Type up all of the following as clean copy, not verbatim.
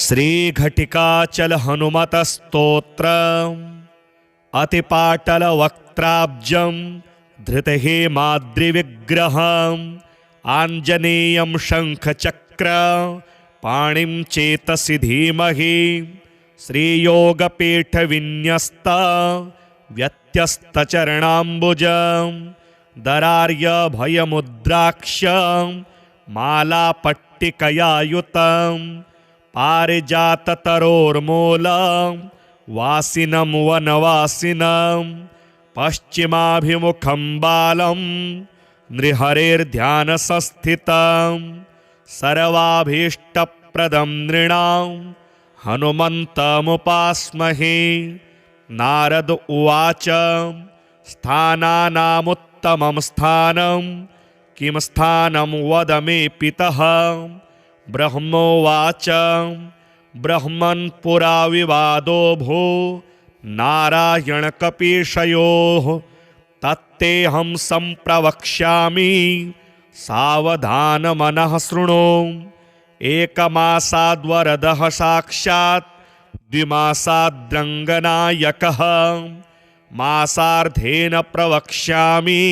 श्रीघटिकाचल हनुमत स्तोत्र अतिपाटलवक्त्राब्जं धृतहेमाद्रिविग्रहम् आञ्जनेयं शङ्खचक्र पाणिं चेतसि धीमहि श्रीयोगपीठविन्यस्त व्यत्यस्तचरणाम्बुजं दरार्यभयमुद्राक्ष मालापट्टिकयायुतं पारिजाततरोर्मूलं वासिनं वनवासिनं पश्चिमाभिमुखं बालं नृहरेर्ध्यानसंस्थितं सर्वाभीष्टप्रदं नृणां हनुमन्तमुपास्महे। नारद उवाच स्थानानामुत्तमं स्थानं किं स्थानं वद मे पितः। ब्रह्मोवाच ब्रह्मन् पुरा विवादो भो नारायणकपीशयोः तत्तेऽहं सम्प्रवक्ष्यामि सावधानमनः शृणु। एकमासाद्वरदः साक्षात् द्विमासाद्रङ्गनायकः मासार्धेन प्रवक्ष्यामि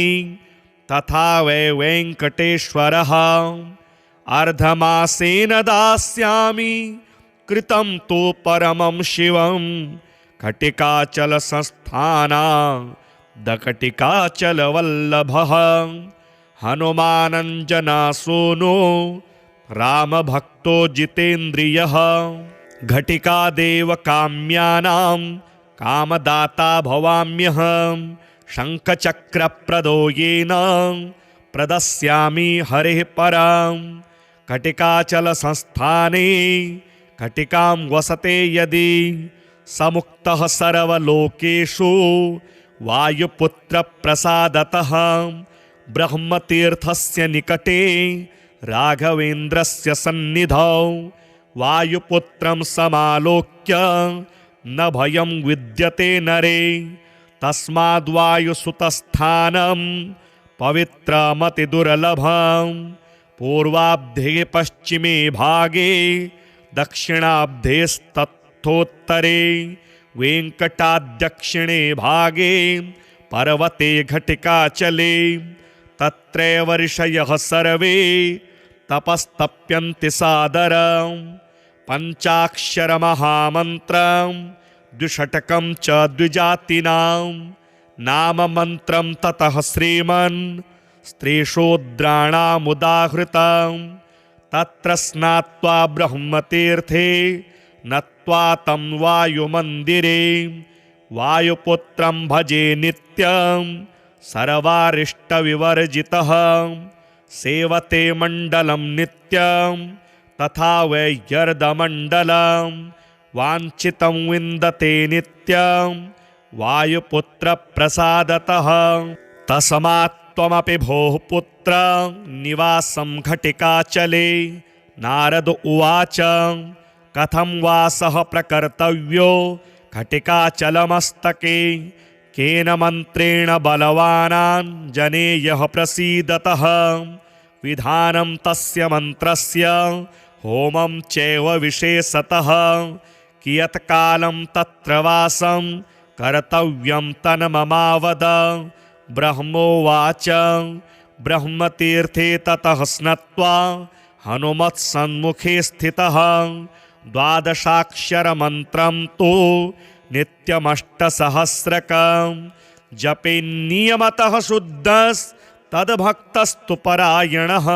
तथा वै वेङ्कटेश्वरः। अर्धमासेन दास्यामि कृतं तु परमं शिवं कटिकाचलसंस्थानादकटिकाचलवल्लभः हनुमानञ्जनासूनो रामभक्तो जितेन्द्रियः। घटिकादेव काम्यानां कामदाता भवाम्यहं शङ्खचक्रप्रदो येन प्रदस्यामि हरिः परां। घटिकाचलसंस्थाने घटिकां वसते यदि समुक्तः सर्वलोकेषु वायुपुत्रप्रसादतः ब्रह्मतीर्थस्य निकटे राघवेन्द्रस्य सन्निधौ वायुपुत्रं समालोक्य न भयं विद्यते नरे। तस्माद्वायुसुतस्थानं पवित्रमतिदुर्लभं पूर्वाब्धे पश्चिमे भागे दक्षिणाब्धेस्तथोत्तरे वेङ्कटाद्दक्षिणे भागे पर्वते घटिकाचले। तत्रैव ऋषयः सर्वे तपस्तप्यन्ति सादरं पञ्चाक्षरमहामन्त्रं द्विषटकं च द्विजातीनां नाममन्त्रं ततः श्रीमन् स्त्रीशूद्राणामुदाहृतं। तत्र स्नात्वा ब्रह्मतीर्थे नत्वा तं वायुमन्दिरे वायुपुत्रं भजे नित्यं सर्वारिष्टविवर्जितः। सेवते मण्डलं नित्यं तथा वैयर्दमण्डलं वाञ्छितं विन्दते नित्यं वायुपुत्रप्रसादतः। तस्मात् त्वमपि भोः पुत्र निवासं घटिकाचले। नारद उवाच कथं वासः प्रकर्तव्यो घटिकाचलमस्तके केन मन्त्रेण बलवानाञ्जनेयः प्रसीदतः। विधानं तस्य मन्त्रस्य होमं चैव विशेषतः कियत्कालं तत्र वासं कर्तव्यं तन्ममावद। ब्रह्मोवाच ब्रह्मतीर्थे ततः स्नात्वा हनुमत्सन्मुखे स्थितः 12 तु नित्यमष्टसहस्रकं जपेन्नियमतः शुद्धस्तद्भक्तस्तु परायणः।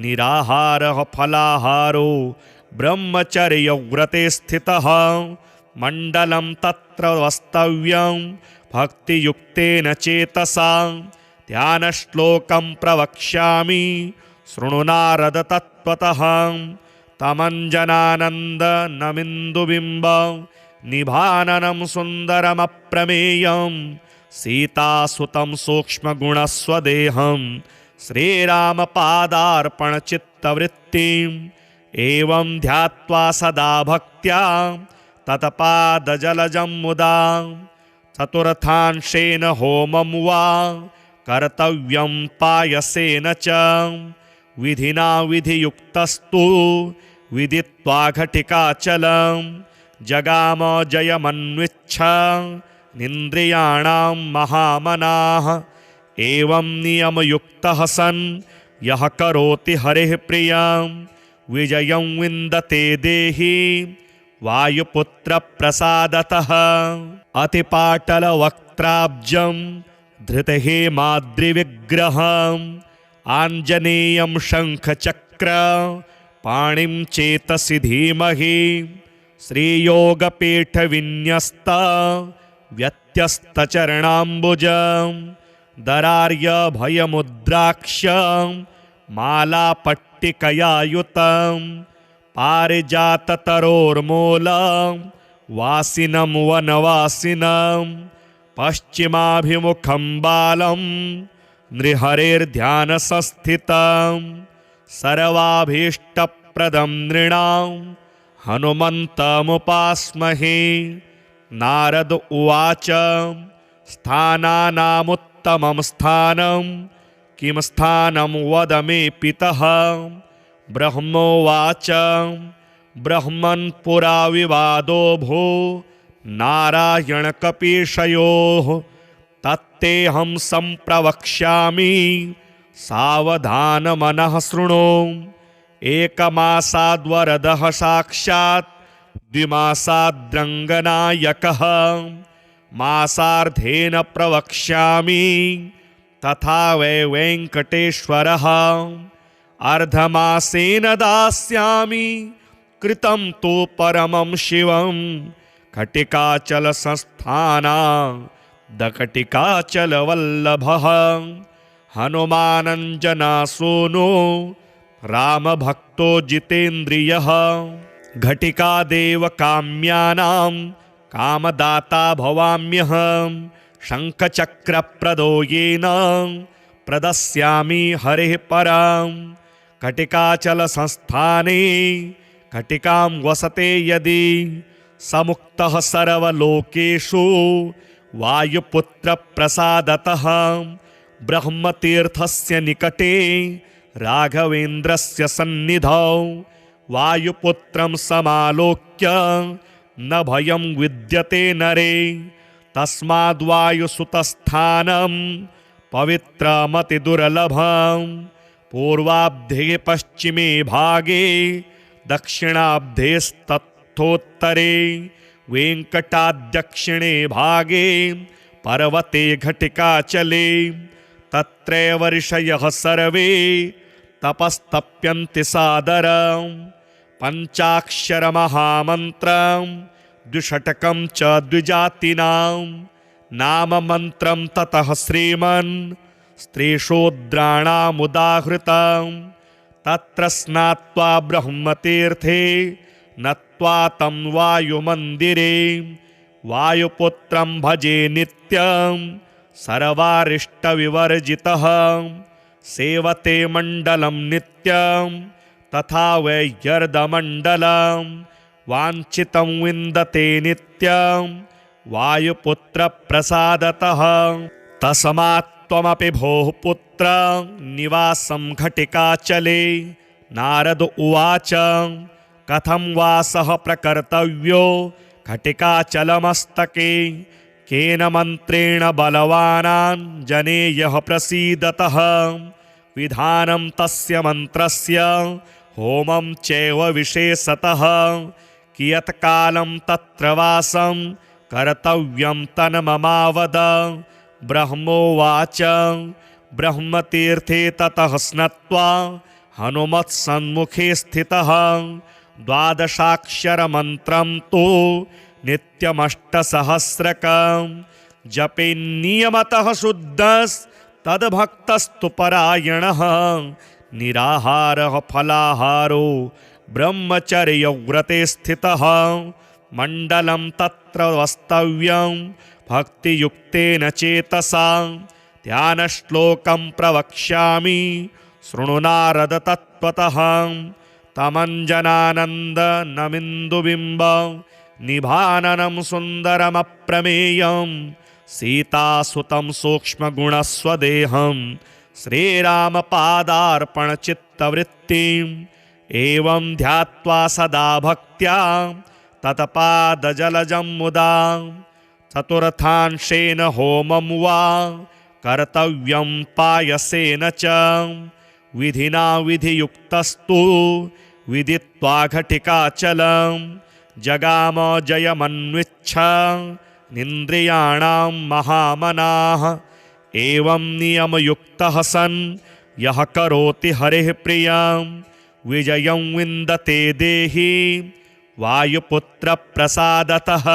निराहारः फलाहारो ब्रह्मचर्यव्रते स्थितः मण्डलं तत्र वस्तव्यं भक्तियुक्तेन चेतसा। ध्यानश्लोकं प्रवक्ष्यामि शृणु नारद तत्त्वतः। तमञ्जनानन्दनमिन्दुबिम्ब निभाननं सुन्दरमप्रमेयं सीतासुतं सूक्ष्मगुणस्वदेहं श्रीरामपादार्पणचित्तवृत्तिम् एवं ध्यात्वा सदा भक्त्या तत्पादजलजं मुदा। चतुर्थांशेन होमं वा कर्तव्यं पायसेन च विधिना विधियुक्तस्तु विदित्वा घटिकाचलं जगाम जयमन्विच्छा निन्द्रियाणां महामनाः। एवं नियमयुक्तः सन् यः करोति हरेः प्रियं विजयं विन्दते देहि वायुपुत्रप्रसादतः। अतिपाटलवक्त्राब्जं धृतहेमाद्रिविग्रहम् आञ्जनेयं शङ्खचक्र पाणिं चेतसि धीमहि। श्रीयोगपीठविन्यस्त व्यत्यस्तचरणाम्बुजं दरार्यभयमुद्राक्ष मालापट्टिकयायुतं पारिजाततरोर्मूलं वासिनं वनवासिनं पश्चिमाभिमुखं बालं नृहरेर्ध्यानसंस्थितं सर्वाभीष्टप्रदं नृणां हनुमन्तमुपास्महे। नारद उवाच स्थानानामुत्तमं स्थानं किं स्थानं वद मे पितः। ब्रह्मोवाच ब्रह्मन् पुरा विवादो भो नारायणकपीशयोः तत्तेऽहं सम्प्रवक्ष्यामि सावधानमनः शृणु। एकमासाद्वरदः साक्षात् द्विमासाद्रङ्गनायकः मासार्धेन प्रवक्ष्यामि तथा वै वेङ्कटेश्वरः। अर्धमासेन दास्यामि कृतं तु परमं शिवं घटिकाचलसंस्थानादघटिकाचलवल्लभः हनुमानञ्जनासूनो रामभक्तो जितेन्द्रियः। घटिकादेव काम्यानां कामदाता भवाम्यहं शङ्खचक्रप्रदो येन प्रदस्यामि हरिः परां। घटिकाचलसंस्थाने घटिकां वसते यदि समुक्तः सर्वलोकेषु वायुपुत्रप्रसादतः। ब्रह्मतीर्थस्य निकटे राघवेन्द्रस्य सन्निधौ वायुपुत्रं समालोक्य न भयं विद्यते नरे। तस्माद्वायुसुतस्थानं पवित्रमतिदुर्लभं पूर्वाब्धे पश्चिमे भागे दक्षिणाब्धेस्तथोत्तरे वेङ्कटाद्दक्षिणे भागे पर्वते घटिकाचले। तत्रैव ऋषयः सर्वे तपस्तप्यन्ति सादरं पञ्चाक्षरमहामन्त्रं द्विषटकं च द्विजातीनां नाममन्त्रं ततः श्रीमन् स्त्रीशूद्राणामुदाहृतं। तत्र स्नात्वा ब्रह्मतीर्थे नत्वा तं वायुमन्दिरे वायुपुत्रं भजे नित्यं सर्वारिष्टविवर्जितः। सेवते मण्डलं नित्यं तथा वैयर्दमण्डलं वाञ्छितं विन्दते नित्यं वायुपुत्रप्रसादतः। तस्मात् त्वमपि भोः पुत्र निवासं घटिकाचले। नारद उवाच कथं वासः प्रकर्तव्यो घटिकाचलमस्तके केन मन्त्रेण बलवानां जनेयः प्रसीदतः। विधानं तस्य मन्त्रस्य होमं चैव विशेषतः कियत्कालं तत्र वासं कर्तव्यं तन्ममावद। ब्रह्मोवाच ब्रह्मतीर्थे ततः स्नात्वा हनुमत्सन्मुखे स्थितः 12 तु नित्यमष्टसहस्रकं जपेन्नियमतः शुद्धस्तद्भक्तस्तु परायणः निराहारः फलाहारो ब्रह्मचर्यव्रते स्थितः। मण्डलं तत्र वस्तव्यं भक्तियुक्तेन चेतसा। ध्यानश्लोकं प्रवक्ष्यामि शृणु नारद तत्त्वतः। तमञ्जनानन्दनमिन्दुबिम्ब निभाननं सुन्दरमप्रमेयं सीतासुतं सूक्ष्मगुणस्वदेहं श्रीरामपादार्पणचित्तवृत्तिं एवं ध्यात्वा सदा भक्त्या तत्पादजलजं मुदा चतुर्थांशेन होमं वा कर्तव्यं पायसेन च विधिना विधियुक्तस्तु विदित्वा घटिकाचलं जगाम जयमन्विच्छ निन्द्रियाणां महामनाः एवं नियमयुक्तः सन् यः करोति हरिः प्रियं विजयं विन्दते देहि वायुपुत्रप्रसादतः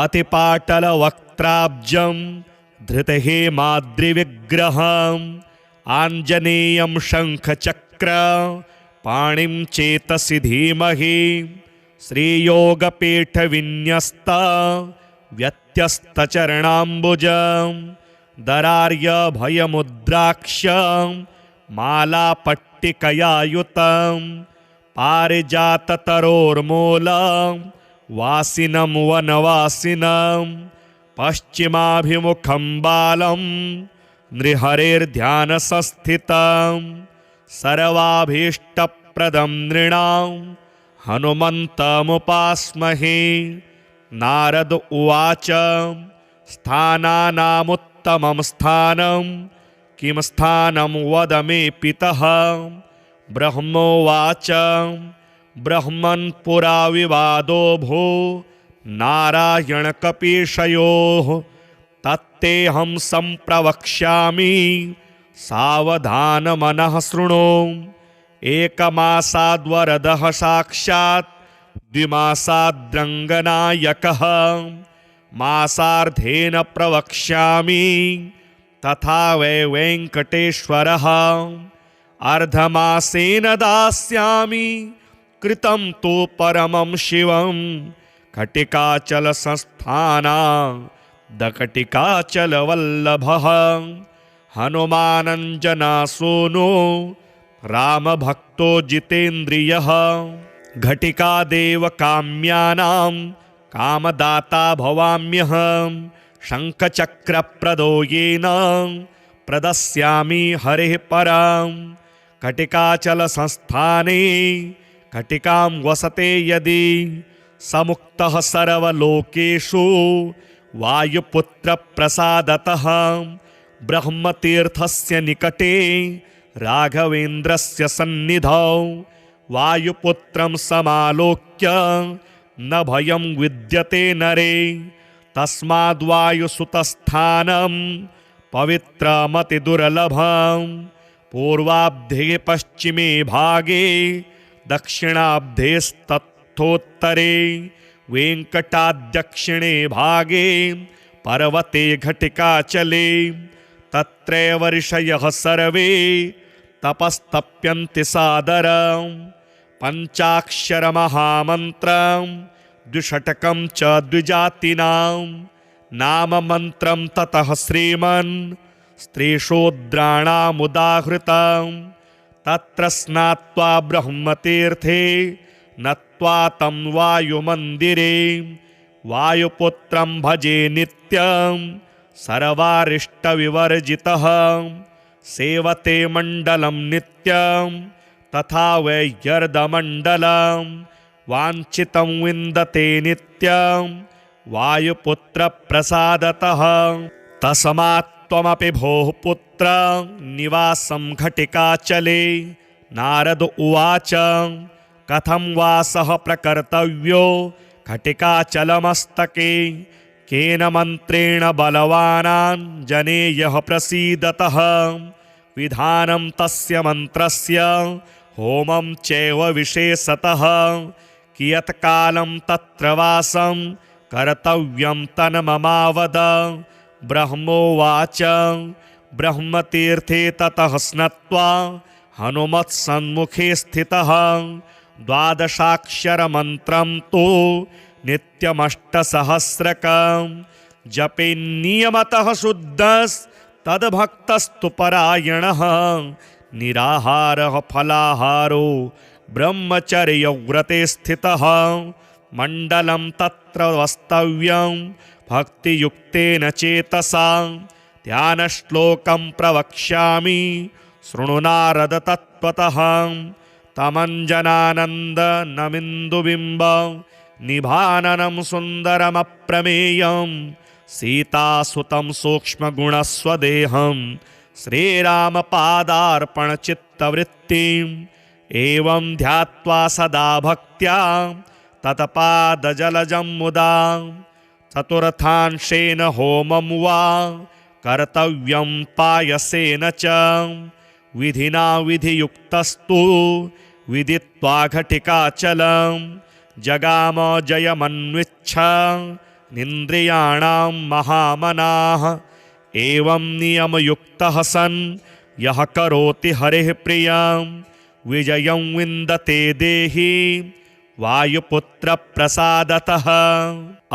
अतिपाटलवक्त्राब्जं धृतहेमाद्रिविग्रहम् आञ्जनेयं शङ्खचक्र पाणिं चेतसि धीमहि श्रीयोगपीठविन्यस्त व्यत्यस्तचरणाम्बुजं दरार्यभयमुद्राक्ष मालापट्टिकयायुतं पारिजाततरोर्मूलं वासिनं वनवासिनं पश्चिमाभिमुखं बालं नृहरेर्ध्यानसंस्थितं सर्वाभीष्टप्रदं नृणां हनुमन्तमुपास्महे। नारद उवाच स्थानानामुत्तमं स्थानं किं स्थानं वद मे पितः। ब्रह्मोवाच ब्रह्मन् पुरा विवादो भो नारायणकपीशयोः तत्तेऽहं सम्प्रवक्ष्यामि सावधानमनः शृणु। एकमासाद्वरदः साक्षात् द्विमासाद्रङ्गनायकः मासार्धेन प्रवक्ष्यामि तथा वै वेङ्कटेश्वरः अर्धमासेन दास्यामि कृतं तु परमं शिवं घटिकाचलसंस्थानादघटिकाचलवल्लभः हनुमानञ्जनासूनो रामभक्तो जितेन्द्रियः घटिकादेव काम्यानां कामदाता भवाम्यहं शङ्खचक्रप्रदो येन प्रदस्यामि हरिः परां घटिकाचलसंस्थाने घटिकां वसते यदि समुक्तः सर्वलोकेषु वायुपुत्रप्रसादतः ब्रह्मतीर्थस्य निकटे राघवेन्द्रस्य सन्निधौ वायुपुत्रं समालोक्य न भयं विद्यते नरे तस्माद्वायुसुतस्थानं पवित्रमतिदुर्लभं पूर्वाब्धे पश्चिमे भागे दक्षिणाब्धेस्तथोत्तरे वेङ्कटाद्दक्षिणे भागे पर्वते घटिकाचले तत्रैव ऋषयः सर्वे तपस्तप्यन्ति सादरं पञ्चाक्षरमहामन्त्रं द्विषटकं च द्विजातीनां नाममन्त्रं ततः श्रीमन् स्त्रीशूद्राणामुदाहृतं तत्र स्नात्वा ब्रह्मतीर्थे नत्वा तं वायुमन्दिरे वायुपुत्रं भजे नित्यं सर्वारिष्टविवर्जितः सेवते मण्डलं नित्यं तथा वैयर्दमण्डलं वाञ्छितं विन्दते नित्यं वायुपुत्रप्रसादतः तस्मात् त्वमपि भोः पुत्र निवासं घटिकाचले। नारद उवाच कथं वासः प्रकर्तव्यो घटिकाचलमस्तके केन मन्त्रेण बलवानाञ्जनेयः प्रसीदतः विधानं तस्य मन्त्रस्य होमं चैव विशेषतः कियत्कालं तत्र वासं कर्तव्यं तन्ममावद। ब्रह्मोवाच ब्रह्मतीर्थे ततः स्नात्वा हनुमत्सन्मुखे स्थितः द्वादशाक्षरमन्त्रं तु नित्यमष्टसहस्रकं जपे नियमतः शुद्धस्तद्भक्तस्तु परायणः निराहारः फलाहारो ब्रह्मचर्यव्रते स्थितः मण्डलं तत्र वस्तव्यं भक्तियुक्तेन चेतसा ध्यानश्लोकं प्रवक्ष्यामि शृणु नारद तत्त्वतः तमञ्जनानन्दनमिन्दुबिम्बं निभाननं सुन्दरमप्रमेयं सीतासुतं सूक्ष्मगुणस्वदेहं श्रीरामपादार्पणचित्तवृत्तिम् एवं ध्यात्वा सदा भक्त्या तत्पादजलजं मुदा चतुर्थांशेन होमं वा कर्तव्यं पायसेन च विधिना विधियुक्तस्तु विदित्वा घटिकाचलं जगाम जयमन्विच्छ निन्द्रियाणां महामनाः एवं नियमयुक्तः सन् यः करोति हरिः प्रियं विजयं विन्दते देहि वायुपुत्रप्रसादतः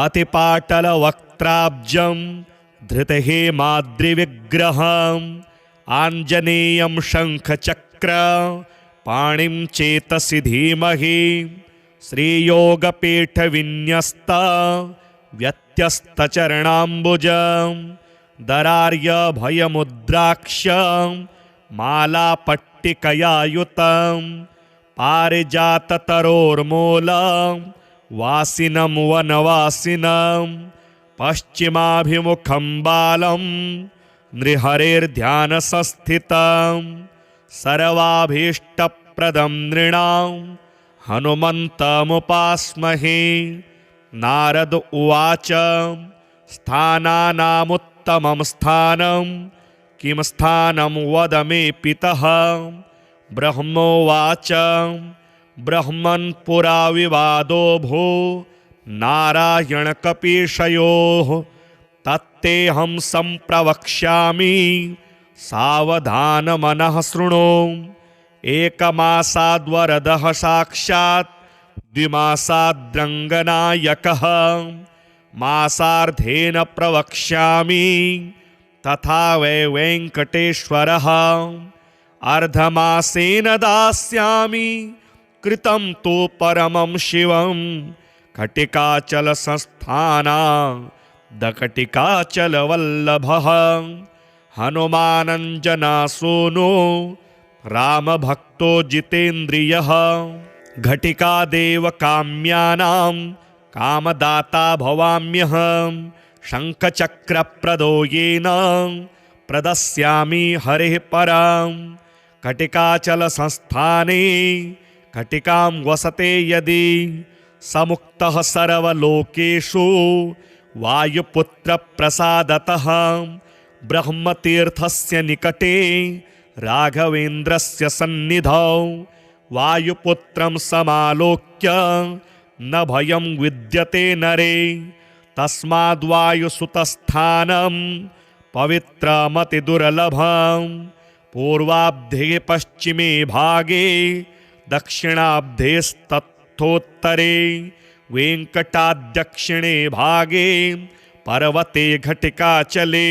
अतिपाटलवक्त्राब्जं धृतहेमाद्रिविग्रहम् आञ्जनेयं शङ्खचक्र पाणिं चेतसि धीमहि श्रीयोगपीठविन्यस्त व्यत्यस्तचरणाम्बुजं दरार्यभयमुद्राक्ष मालापट्टिकयायुतं पारिजाततरोर्मूलं वासिनं वनवासिनं पश्चिमाभिमुखं बालं नृहरेर्ध्यानसंस्थितं सर्वाभीष्टप्रदं नृणां हनुमन्तमुपास्महे। नारद उवाच स्थानानामुत्तमं स्थानं किं स्थानं वद मे पितः। ब्रह्मोवाच ब्रह्मन् पुरा विवादो भो नारायणकपीशयोः तत्तेऽहं सम्प्रवक्ष्यामि सावधानमनः शृणु। एकमासाद्वरदः साक्षात् द्विमासाद्रङ्गनायकः मासार्धेन प्रवक्ष्यामि तथा वै वेङ्कटेश्वरः अर्धमासेन दास्यामि कृतं तु परमं शिवं कटिकाचलसंस्थानादकटिकाचलवल्लभः हनुमानञ्जनासूनो रामभक्तो जितेन्द्रियः घटिकादेव काम्यानां कामदाता भवाम्यहं शङ्खचक्रप्रदो येन प्रदस्यामि हरिः परां घटिकाचलसंस्थाने घटिकां वसते यदि समुक्तः सर्वलोकेषु वायुपुत्रप्रसादतः ब्रह्मतीर्थस्य निकटे राघवेन्द्रस्य सन्निधौ वायुपुत्रं समालोक्य न भयं विद्यते नरे तस्माद्वायुसुतस्थानं पवित्रमतिदुर्लभं पूर्वाब्धे पश्चिमे भागे दक्षिणाब्धेस्तथोत्तरे वेङ्कटाद्दक्षिणे भागे पर्वते घटिकाचले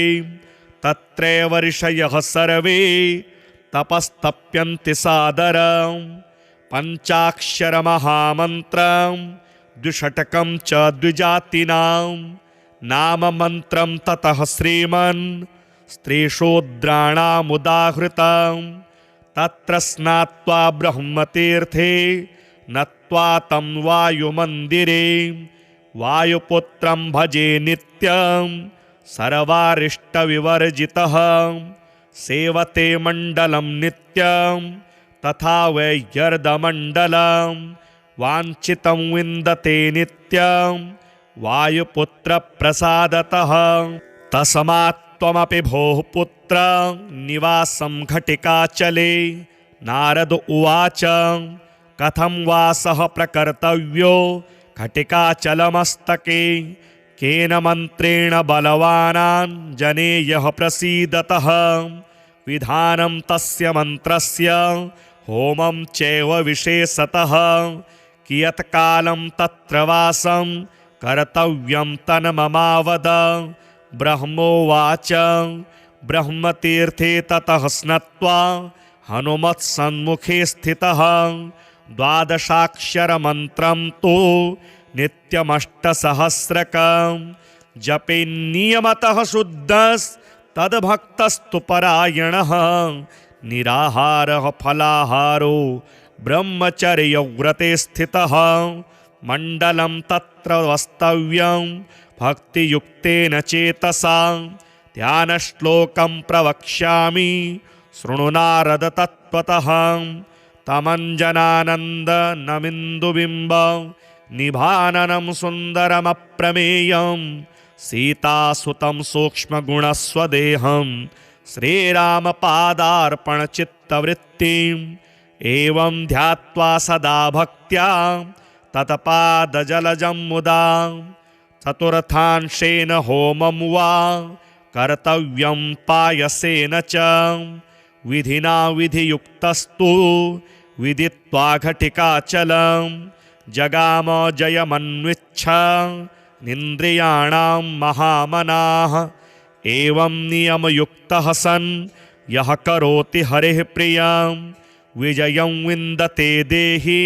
तत्रैव ऋषयः सर्वे तपस्तप्यन्ति सादरं पञ्चाक्षरमहामन्त्रं द्विषटकं च द्विजातीनां नाममन्त्रं ततः श्रीमन् स्त्रीशूद्राणामुदाहृतं तत्र स्नात्वा ब्रह्मतीर्थे नत्वा तं वायुमन्दिरे वायुपुत्रं भजे नित्यं सर्वारिष्टविवर्जितः सेवते मण्डलं नित्यं तथा वैयर्दमण्डलं वाञ्छितं विन्दते नित्यं वायुपुत्रप्रसादतः तस्मात् त्वमपि भोः पुत्र निवासं घटिकाचले। नारद उवाच कथं वासः प्रकर्तव्यो घटिकाचलमस्तके केन मन्त्रेण बलवानाञ्जनेयः प्रसीदतः विधानं तस्य मन्त्रस्य होमं चैव विशेषतः कियत्कालं तत्र वासं कर्तव्यं तन्ममावद। ब्रह्मोवाच ब्रह्मतीर्थे ततः स्नात्वा हनुमत्सन्मुखे स्थितः द्वादशाक्षरमन्त्रं तु नित्यमष्टसहस्रकं जपेन्नियमतः शुद्धस्तद्भक्तस्तु परायणः निराहारः फलाहारो ब्रह्मचर्यव्रते स्थितः मण्डलं तत्र वस्तव्यं भक्तियुक्तेन चेतसा ध्यानश्लोकं प्रवक्ष्यामि शृणु नारद तत्त्वतः तमञ्जनानन्दनमिन्दुबिम्ब निभाननं सुन्दरमप्रमेयं सीतासुतं सूक्ष्मगुणस्वदेहं श्रीरामपादार्पणचित्तवृत्तिम् एवं ध्यात्वा सदा भक्त्या तत्पादजलजं मुदा चतुर्थांशेन होमं वा कर्तव्यं पायसेन च विधिना विधियुक्तस्तु विदित्वा घटिकाचलं जगाम जयमन्विच्छ निन्द्रियाणां महामनाः एवं नियमयुक्तः सन् यः करोति हरिः प्रियं विजयं विन्दते देहि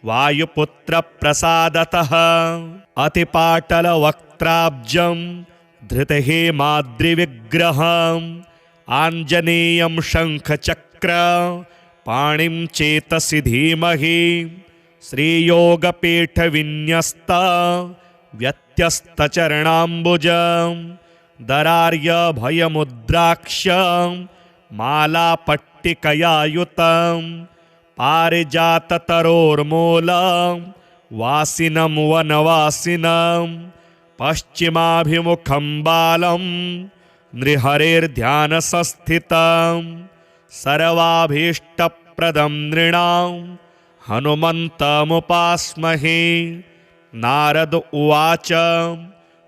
वायुपुत्रप्रसादतः अतिपाटलवक्त्राब्जं धृतहेमाद्रिविग्रहम् आञ्जनेयं शङ्खचक्र पाणिं चेतसि धीमहि श्रीयोगपीठविन्यस्त व्यत्यस्तचरणाम्बुजं दरार्यभयमुद्राक्ष मालापट्टिकयायुतं पारिजाततरोर्मूलं वासिनं वनवासिनं पश्चिमाभिमुखं बालं नृहरेर्ध्यानसंस्थितं सर्वाभीष्टप्रदं नृणां हनुमन्तमुपास्महे नारद उवाच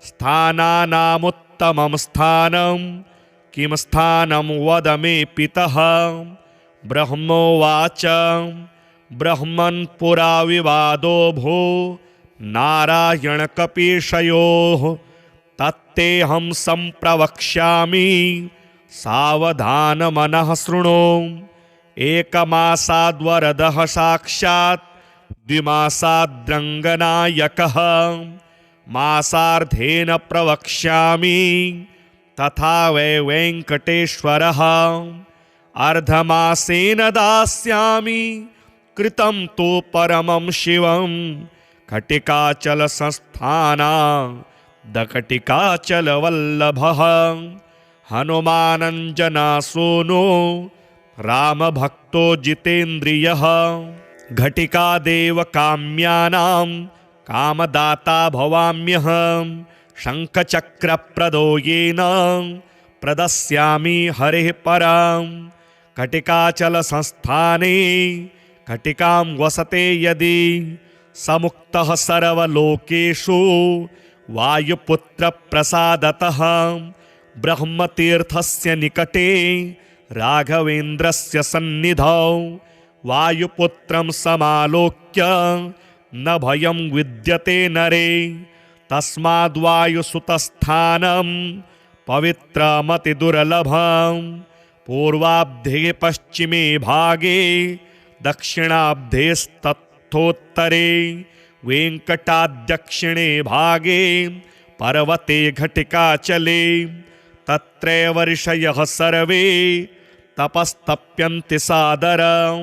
स्थानानामुत्तमं स्थानं किं स्थानं वद मे पितः ब्रह्मोवाच ब्रह्मन् पुरा विवादो भो नारायणकपीशयोः तत्तेऽहं सम्प्रवक्ष्यामि सावधानमनः शृणु एकमासाद्वरदः साक्षात् द्विमासाद्रङ्गनायकः मासार्धेन प्रवक्ष्यामि तथा वै वेङ्कटेश्वरः अर्धमासेन दास्यामि कृतं तु परमं शिवं घटिकाचलसंस्थानादघटिकाचलवल्लभः हनुमानञ्जनासूनो रामभक्तो जितेन्द्रियः घटिकादेवकाम्यानां कामदाता भवाम्यहं शङ्खचक्रप्रदो येन प्रदस्यामि हरिः परां घटिकाचलसंस्थाने घटिकां वसते यदि समुक्तः सर्वलोकेषु वायुपुत्रप्रसादतः ब्रह्मतीर्थस्य निकटे राघवेन्द्रस्य सन्निधौ वायुपुत्रं समालोक्य न भयं विद्यते नरे तस्माद्वायुसुतस्थानं पवित्रमतिदुर्लभं पूर्वाब्धे पश्चिमे भागे दक्षिणाब्धेस्तथोत्तरे वेङ्कटाद्दक्षिणे भागे पर्वते घटिकाचले तत्रैव ऋषयः सर्वे तपस्तप्यन्ति सादरं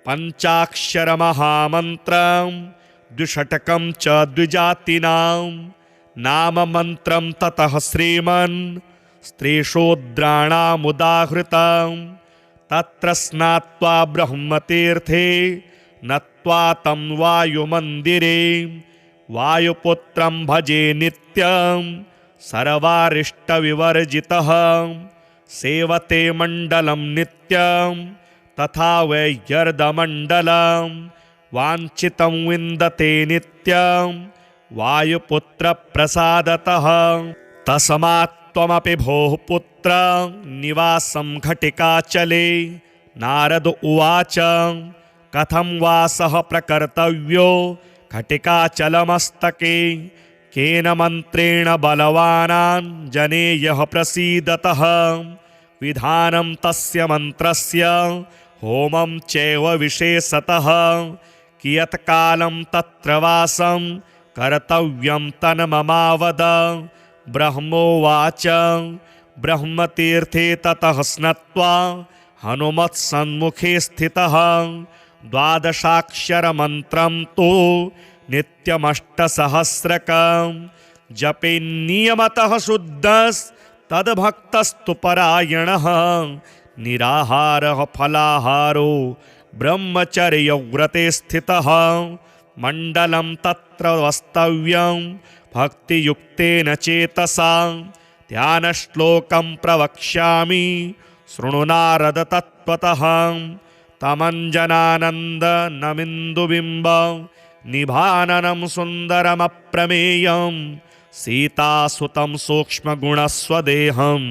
पञ्चाक्षरमहामन्त्रं द्विषटकं च द्विजातीनां नाममन्त्रं ततः श्रीमन् स्त्रीशूद्राणामुदाहृतं तत्र स्नात्वा ब्रह्मतीर्थे नत्वा तं वायुमन्दिरे वायुपुत्रं भजे नित्यं सर्वारिष्टविवर्जितः सेवते मण्डलं नित्यं तथा वैयर्दमण्डलं वाञ्छितं विन्दते नित्यं वायुपुत्रप्रसादतः तस्मात् त्वमपि भोः पुत्र निवासं घटिकाचले नारद उवाच कथं वासः प्रकर्तव्यो घटिकाचलमस्तके केन मन्त्रेण बलवानाञ्जनेयः प्रसीदतः विधानं तस्य मन्त्रस्य होमं चैव विशेषतः कियत्कालं तत्र वासं कर्तव्यं तन्ममावद ब्रह्मोवाच ब्रह्मतीर्थे ततः स्नात्वा हनुमत्सन्मुखे स्थितः द्वादशाक्षरमन्त्रं तु नित्यमष्टसहस्रकं जपे नियमतः शुद्धस्तद्भक्तस्तु परायणः निराहारः फलाहारो ब्रह्मचर्यव्रते स्थितः मण्डलं तत्र वस्तव्यं भक्तियुक्तेन चेतसा ध्यानश्लोकं प्रवक्ष्यामि शृणु नारद तत्त्वतः तमञ्जनानन्दनमिन्दुबिम्ब निभाननं सुन्दरमप्रमेयं सीतासुतं सूक्ष्मगुणस्वदेहं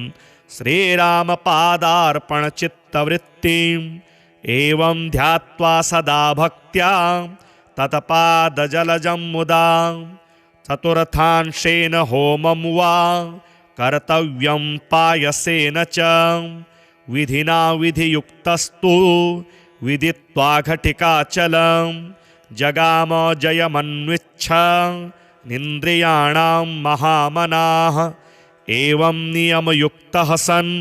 श्रीरामपादार्पणचित्तवृत्तिम् एवं ध्यात्वा सदा भक्त्या तत्पादजलजं मुदा चतुर्थांशेन होमं वा कर्तव्यं पायसेन च विधिना विधियुक्तस्तु विदित्वा घटिकाचलं जगाम जयमन्विच्छ निन्द्रियाणां महामनाः एवं नियमयुक्तः सन्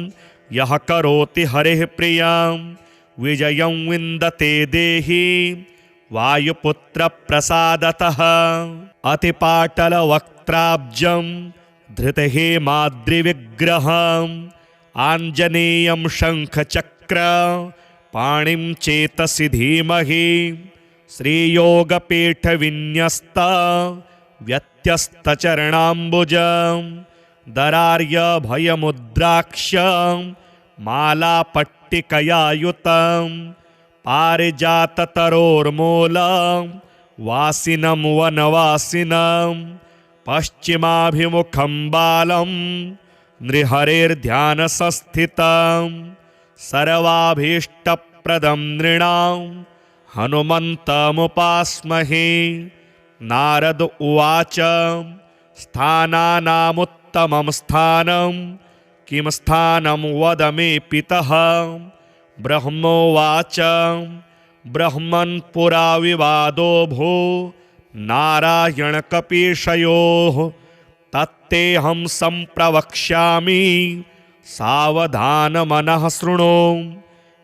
यः करोति हरिः प्रियं विजयं विन्दते देहि वायुपुत्रप्रसादतः अतिपाटलवक्त्राब्जं धृतहेमाद्रिविग्रहम् आञ्जनेयं शङ्खचक्र पाणिं चेतसि धीमहि श्रीयोगपीठविन्यस्त व्यत्यस्तचरणाम्बुजं दरार्यभयमुद्राक्ष मालापट्टिकयायुतं पारिजाततरोर्मूलं वासिनं वनवासिनं पश्चिमाभिमुखं बालं नृहरेर्ध्यानसंस्थितं सर्वाभीष्टप्रदं नृणां हनुमन्तमुपास्महे नारद उवाच स्थानानामुत्तमं स्थानं किं स्थानं वद मे पितः ब्रह्मोवाच ब्रह्मन् पुरा विवादो भो नारायणकपीशयोः तत्तेऽहं सम्प्रवक्ष्यामि सावधानमनः शृणु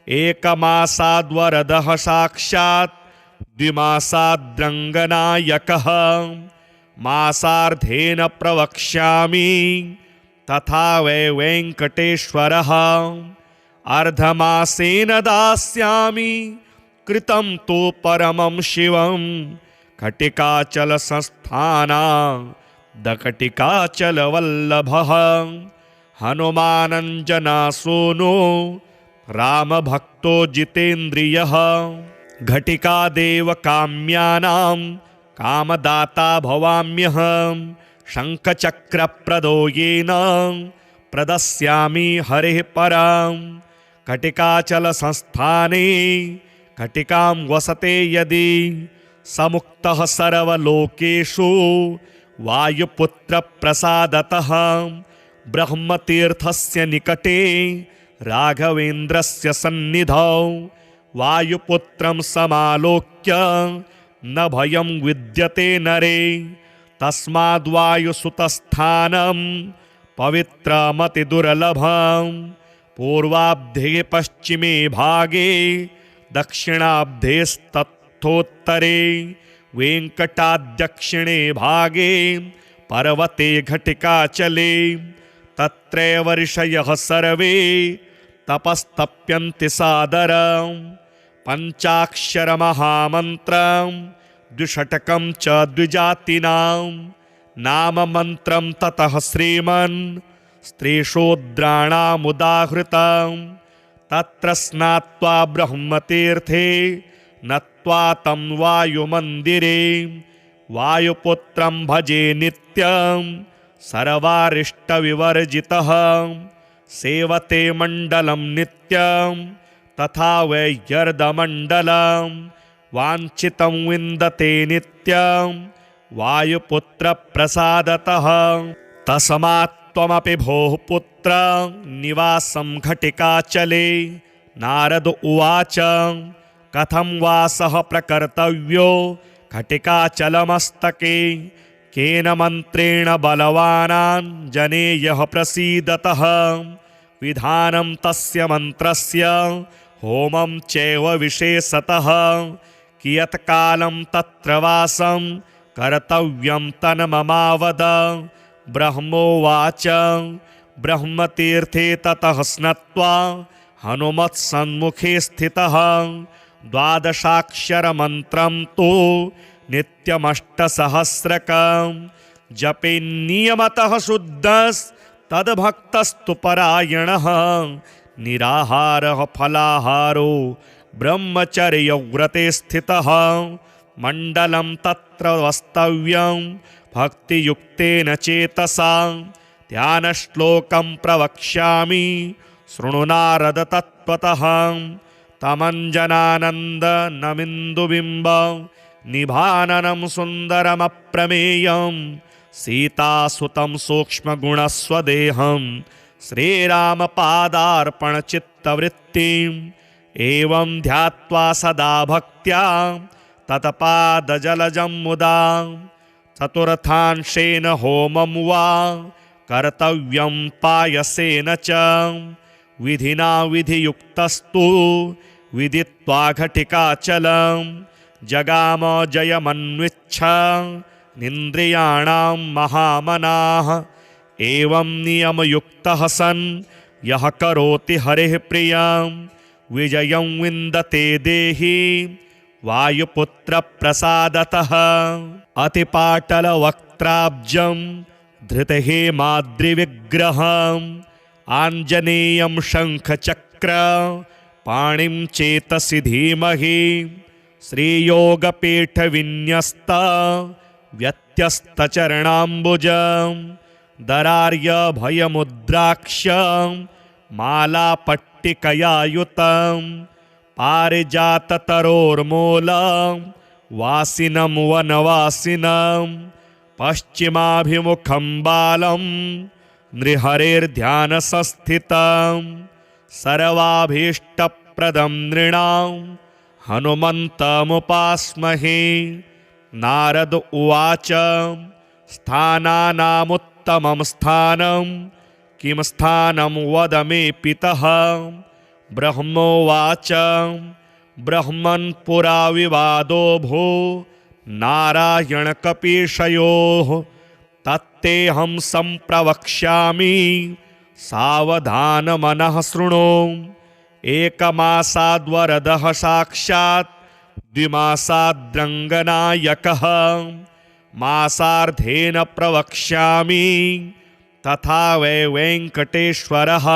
एकमासाद्वरदः साक्षात् द्विमासाद्रङ्गनायकः मासार्धेन प्रवक्ष्यामि तथा वै वेङ्कटेश्वरः अर्धमासेन दास्यामि कृतं तु परमं शिवं घटिकाचलसंस्थानादघटिकाचलवल्लभः हनुमानञ्जनासूनो रामभक्तो जितेन्द्रियः घटिकादेव काम्यानां कामदाता भवाम्यहं शङ्खचक्रप्रदो येन प्रदस्यामि हरिः परां घटिकाचलसंस्थाने घटिकां वसते यदि समुक्तः सर्वलोकेषु वायुपुत्रप्रसादतः ब्रह्मतीर्थस्य निकटे राघवेन्द्रस्य सन्निधौ वायुपुत्रं समालोक्य न भयं विद्यते नरे तस्माद्वायुसुतस्थानं पवित्रमतिदुर्लभं पूर्वाब्धे पश्चिमे भागे दक्षिणाब्धेस्तथोत्तरे वेङ्कटाद्दक्षिणे भागे पर्वते घटिकाचले तत्रैव ऋषयः सर्वे तपस्तप्यन्ति सादरं पञ्चाक्षरमहामन्त्रं द्विषटकं च द्विजातीनां नाममन्त्रं ततः श्रीमन् स्त्रीशूद्राणामुदाहृतं तत्र स्नात्वा ब्रह्मतीर्थे नत्वा तं वायुमन्दिरे वायुपुत्रं भजे नित्यं सर्वारिष्टविवर्जितः सेवते मण्डलं नित्यं तथा वैयर्दमण्डलं वाञ्छितं विन्दते नित्यं वायुपुत्रप्रसादतः तस्मात् त्वमपि भोः पुत्र निवासं घटिकाचले नारद उवाच कथं वासः प्रकर्तव्यो घटिकाचलमस्तके केन मन्त्रेण बलवानाञ्जनेयः प्रसीदतः विधानं तस्य मन्त्रस्य होमं चैव विशेषतः कियत्कालं तत्र वासं कर्तव्यं तन्ममावद। ब्रह्मोवाच ब्रह्मतीर्थे ततः स्नात्वा हनुमत्सन्मुखे स्थितः 12 तु नित्यमष्टसहस्रकं जपेन्नियमतः शुद्धस्तद्भक्तस्तु परायणः निराहारः फलाहारो ब्रह्मचर्यव्रते स्थितः मण्डलं तत्र वस्तव्यं भक्तियुक्तेन चेतसा ध्यानश्लोकं प्रवक्ष्यामि शृणु नारद तत्त्वतः तमञ्जनानन्दनमिन्दुबिम्ब निभाननं सुन्दरमप्रमेयं सीतासुतं सूक्ष्मगुणस्वदेहं श्रीरामपादार्पणचित्तवृत्तिम् एवं ध्यात्वा सदा भक्त्या तत्पादजलजं मुदा चतुर्थांशेन होमं वा कर्तव्यं पायसेन च विधिना विधियुक्तस्तु विदित्वा घटिकाचलं जगाम जयमन्विच्छ निन्द्रियाणां महामनाः एवं नियमयुक्तः सन् यः करोति हरेः प्रियं विजयं विन्दते देहि वायुपुत्रप्रसादतः अतिपाटलवक्त्राब्जं धृतहेमाद्रिविग्रहम् आञ्जनेयं शङ्खचक्र पाणिं चेतसि धीमहि श्रीयोगपीठविन्यस्त व्यत्यस्तचरणाम्बुजं दरार्यभयमुद्राक्ष मालापट्टिकयायुतं पारिजाततरोर्मूलं वासिनं वनवासिनं पश्चिमाभिमुखं बालं नृहरेर्ध्यानसंस्थितं सर्वाभीष्टप्रदं नृणां हनुमन्तमुपास्महे। नारद उवाच स्थानानामुत्तमं स्थानं किं स्थानं वद मे पितः। ब्रह्मोवाच ब्रह्मन् पुरा विवादो भो नारायणकपीशयोः तत्तेऽहं सम्प्रवक्ष्यामि सावधानमनः शृणु। एकमासाद्वरदः साक्षात् द्विमासाद्रङ्गनायकः मासार्धेन प्रवक्ष्यामि तथा वै वेङ्कटेश्वरः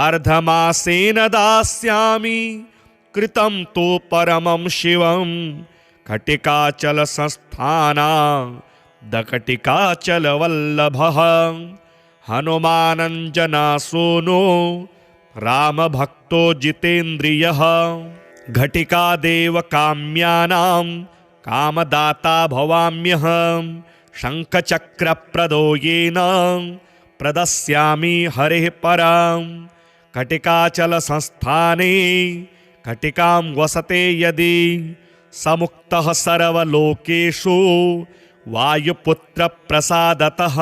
अर्धमासेन दास्यामि कृतं तु परमं शिवं कटिकाचलसंस्थानादकटिकाचलवल्लभः हनुमानञ्जनासूनो रामभक्तो जितेन्द्रियः घटिकादेव काम्यानां कामदाता भवाम्यहं शङ्खचक्रप्रदो येन प्रदस्यामि हरिः परां घटिकाचलसंस्थाने घटिकां वसते यदि समुक्तः सर्वलोकेषु वायुपुत्रप्रसादतः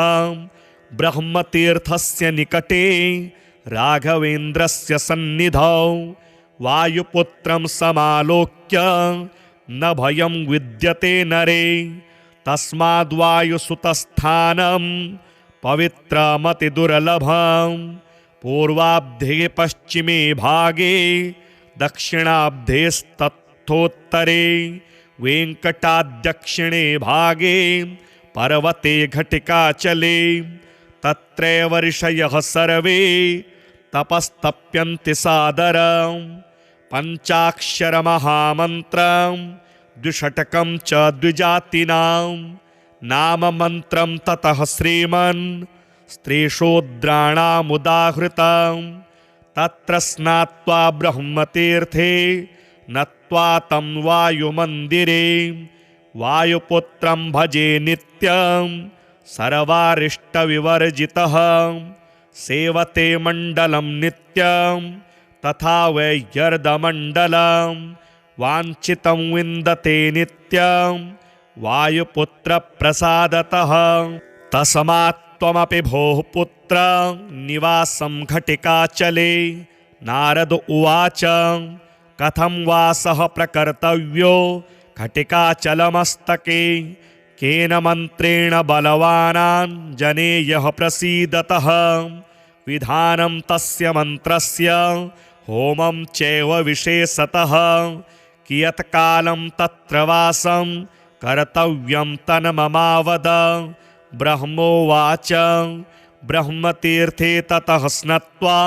ब्रह्मतीर्थस्य निकटे राघवेन्द्रस्य सन्निधौ वायुपुत्रं समालोक्य न भयं विद्यते नरे तस्माद्वायुसुतस्थानं पवित्रमतिदुर्लभं पूर्वाब्धे पश्चिमे भागे दक्षिणाब्धेस्तथोत्तरे वेङ्कटाद्दक्षिणे भागे पर्वते घटिकाचले तत्रैव ऋषयः सर्वे तपस्तप्यन्ति सादरं पञ्चाक्षरमहामन्त्रं द्विषटकं च द्विजातीनां नाममन्त्रं ततः श्रीमन् स्त्रीशूद्राणामुदाहृतं तत्र स्नात्वा ब्रह्मतीर्थे नत्वा तं वायुमन्दिरे वायुपुत्रं भजे नित्यं सर्वारिष्टविवर्जितः सेवते मण्डलं नित्यं तथा वैयर्दमण्डलं वाञ्छितं विन्दते नित्यं वायुपुत्रप्रसादतः तस्मात् त्वमपि भोः पुत्र निवासं घटिकाचले नारद उवाच कथं वा सः प्रकर्तव्यो घटिकाचलमस्तके केन मन्त्रेण बलवानाञ्जनेयः प्रसीदतः विधानं तस्य मन्त्रस्य होमं चैव विशेषतः कियत्कालं तत्र वासं कर्तव्यं तन्ममावद ब्रह्मोवाच ब्रह्मतीर्थे ततः स्नात्वा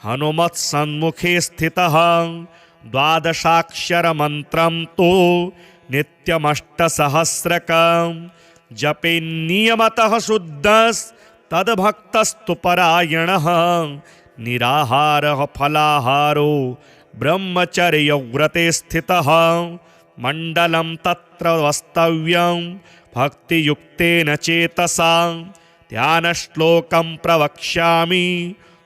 हनुमत्सन्मुखे स्थितः द्वादशाक्षरमन्त्रं तु नित्यमष्टसहस्रकं जपेन्नियमतः शुद्धस्तद्भक्तस्तु परायणः निराहारः फलाहारो ब्रह्मचर्यव्रते स्थितः मण्डलं तत्र वस्तव्यं भक्तियुक्तेन चेतसा ध्यानश्लोकं प्रवक्ष्यामि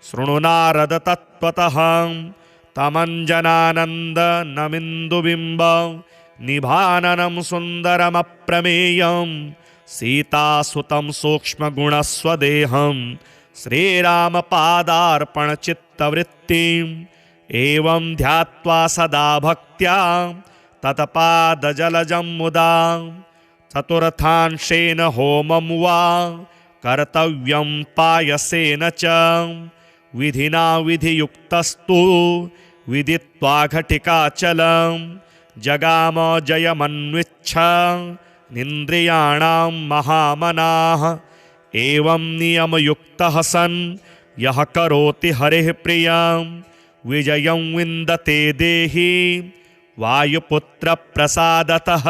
शृणु नारद तत्त्वतः तमञ्जनानन्दनमिन्दुबिम्ब निभाननं सुन्दरमप्रमेयं सीतासुतं सूक्ष्मगुणस्वदेहं श्रीरामपादार्पणचित्तवृत्तिम् एवं ध्यात्वा सदा भक्त्या तत्पादजलजं मुदा चतुर्थांशेन होमं वा कर्तव्यं पायसेन च विधिना विधियुक्तस्तु विदित्वा घटिकाचलं जगाम जयमन्विच्छ निन्द्रियाणां महामनाः एवं नियमयुक्तः सन् यः करोति हरेः प्रियं विजयं विन्दते देहि वायुपुत्रप्रसादतः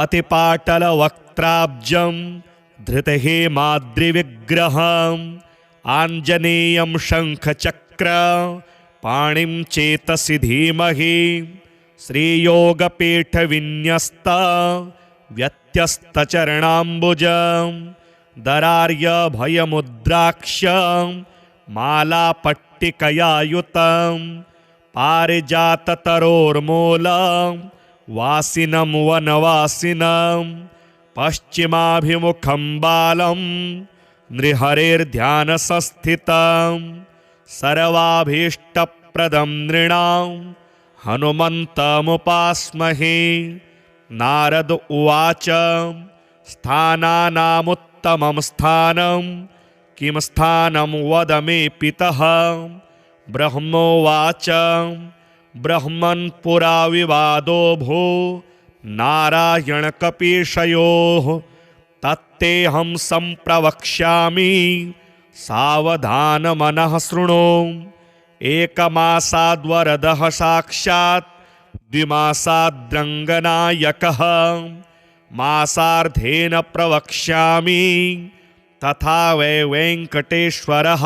अतिपाटलवक्त्राब्जं धृतहेमाद्रिविग्रहम् आञ्जनेयं शङ्खचक्र पाणिं चेतसि धीमहि श्रीयोगपीठविन्यस्त व्यत्यस्तचरणाम्बुजं दरार्यभयमुद्राक्ष मालापट्टिकयायुतं पारिजाततरोर्मूलं वासिनं वनवासिनं पश्चिमाभिमुखं बालं नृहरेर्ध्यानसंस्थितं सर्वाभीष्टप्रदं नृणां हनुमन्तमुपास्महे नारद उवाच स्थानानामुत्तमं स्थानं किं स्थानं वद मे पितः ब्रह्मोवाच ब्रह्मन् पुरा विवादो भो नारायणकपीशयोः तत्तेऽहं सम्प्रवक्ष्यामि सावधानमनः शृणु एकमासाद्वरदः साक्षात् द्विमासाद्रङ्गनायकः मासार्धेन प्रवक्ष्यामि तथा वै वेङ्कटेश्वरः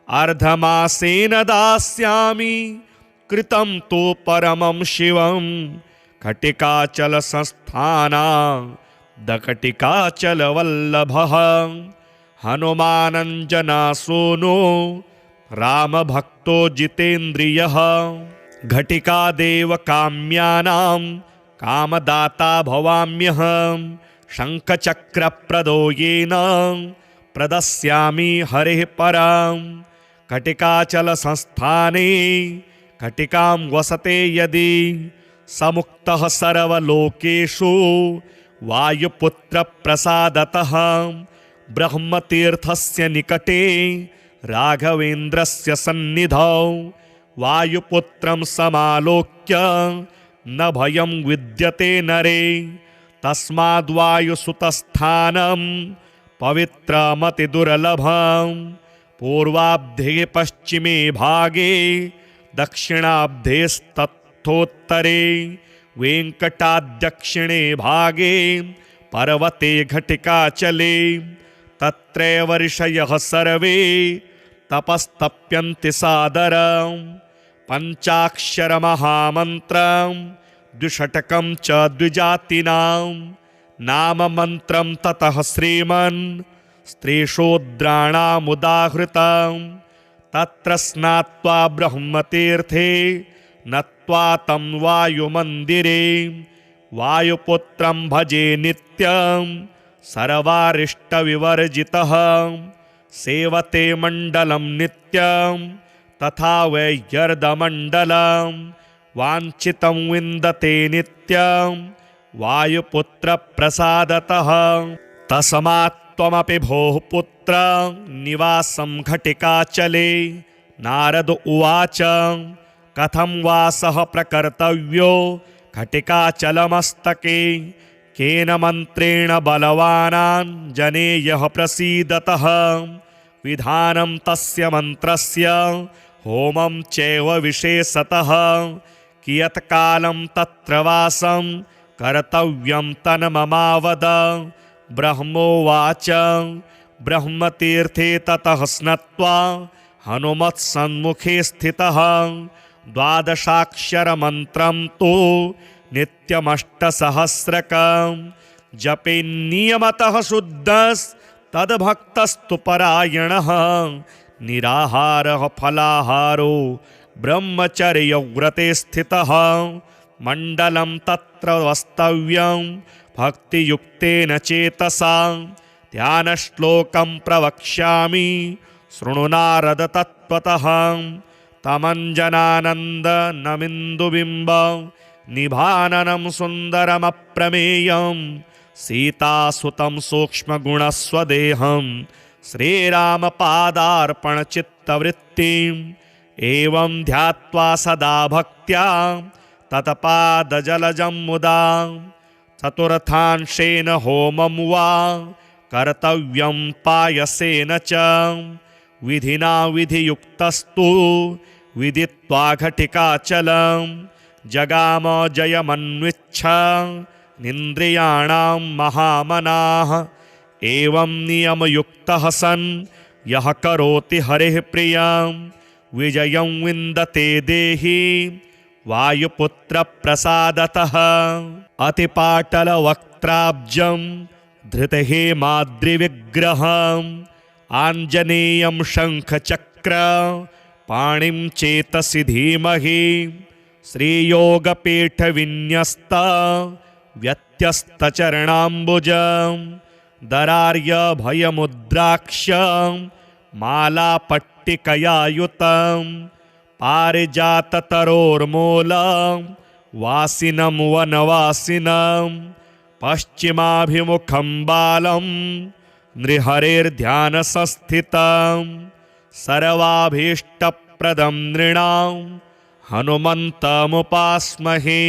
अर्धमासेन दास्यामि कृतं तु परमं शिवं घटिकाचलसंस्थानादघटिकाचलवल्लभः हनुमानञ्जनासूनो रामभक्तो जितेन्द्रियः घटिकादेवकाम्यानां कामदाता भवाम्यहं शङ्खचक्रप्रदो येन प्रदस्यामि हरिः परां घटिकाचलसंस्थाने घटिकां वसते यदि समुक्तः सर्वलोकेषु वायुपुत्रप्रसादतः ब्रह्मतीर्थस्य निकटे राघवेन्द्रस्य सन्निधौ वायुपुत्रं समालोक्य न भयं विद्यते नरे तस्माद्वायुसुतस्थानं पवित्रमतिदुर्लभं पूर्वाब्धे पश्चिमे भागे दक्षिणाब्धेस्तथोत्तरे वेङ्कटाद्दक्षिणे भागे पर्वते घटिकाचले तत्रैव ऋषयः सर्वे तपस्तप्यन्ति सादरं पञ्चाक्षरमहामन्त्रं द्विषटकं च द्विजातीनां नाममन्त्रं ततः श्रीमन् स्त्रीशूद्राणामुदाहृतं तत्र स्नात्वा ब्रह्मतीर्थे नत्वा तं वायुमन्दिरे वायुपुत्रं भजे नित्यं सर्वारिष्टविवर्जितः सेवते मण्डलं नित्यं तथा वैयर्दमण्डलं वाञ्छितं विन्दते नित्यं वायुपुत्रप्रसादतः। तस्मात् त्वमपि भोः पुत्र निवासं घटिकाचले। नारद उवाच कथं वासः प्रकर्तव्यो घटिकाचलमस्तके। केन मन्त्रेण बलवानां जनेयः प्रसीदतः। विधानं तस्य मन्त्रस्य होमं चैव विशेषतः। कियत्कालं तत्र वासं कर्तव्यं तन्ममावद। ब्रह्मोवाच ब्रह्मतीर्थे ततः स्नात्वा हनुमत्सन्मुखे स्थितः। द्वादशाक्षरमन्त्रं तु नित्यमष्टसहस्रकं जपेन्नियमतः शुद्धस्तद्भक्तस्तु परायणः। निराहारः फलाहारो ब्रह्मचर्यव्रते स्थितः। मण्डलं तत्र वस्तव्यं भक्तियुक्तेन चेतसा। ध्यानश्लोकं प्रवक्ष्यामि शृणु नारद तत्त्वतः। तमञ्जनानन्दनमिन्दुबिम्ब निभाननं सुन्दरमप्रमेयं सीतासुतं सूक्ष्मगुणस्वदेहं श्रीरामपादार्पणचित्तवृत्तिम् एवं ध्यात्वा सदा भक्त्या तत्पादजलजं मुदा। चतुर्थांशेन होमं वा कर्तव्यं पायसेन च। विधिना विधियुक्तस्तु विदित्वा घटिकाचलं जगाम जयमन्विच्छा निन्द्रियाणां महामनाः। एवं नियमयुक्तः सन् यः करोति हरिः प्रियं विजयं विन्दते देहि वायुपुत्रप्रसादतः। अतिपाटलवक्त्राब्जं धृतहेमाद्रिविग्रहम् आञ्जनेयं शङ्खचक्र पाणिं चेतसि धीमहि। श्रीयोगपीठविन्यस्त व्यत्यस्तचरणाम्बुजं दरार्यभयमुद्राक्ष मालापट्टिकयायुतं। पारिजाततरोर्मूलं वासिनं वनवासिनं पश्चिमाभिमुखं बालं नृहरेर्ध्यानसंस्थितं। सर्वाभीष्टप्रदं नृणां हनुमन्तमुपास्महे।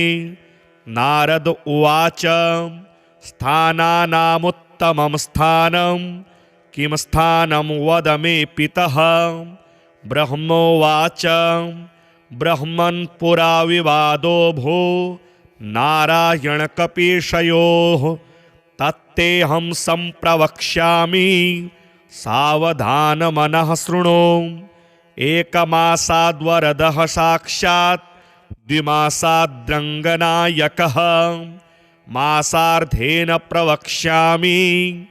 नारद उवाच स्थानानामुत्तमं स्थानं किं स्थानं वद मे पितः। ब्रह्मोवाच ब्रह्मन् पुरा विवादो भो नारायणकपीशयोः। तत्तेऽहं सम्प्रवक्ष्यामि सावधानमनः शृणु। एकमासाद्वरदः साक्षात् द्विमासाद्रङ्गनायकः। मासार्धेन प्रवक्ष्यामि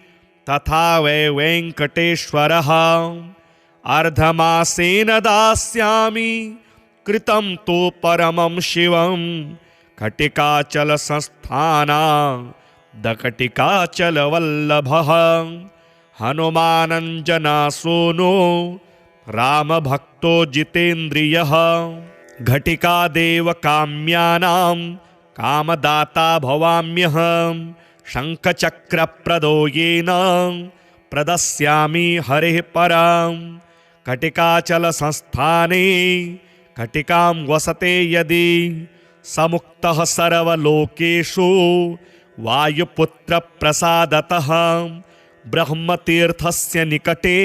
तथा वै वेङ्कटेश्वरः। अर्धमासेन दास्यामि कृतं तु परमं शिवं। घटिकाचलसंस्थानादघटिकाचलवल्लभः हनुमानञ्जनासूनो रामभक्तो जितेन्द्रियः। घटिकादेव काम्यानां कामदाता भवाम्यहं। शङ्खचक्रप्रदो येन प्रदस्यामि हरिः परां। घटिकाचलसंस्थाने घटिकां वसते यदि समुक्तः सर्वलोकेषु वायुपुत्रप्रसादतः। ब्रह्मतीर्थस्य निकटे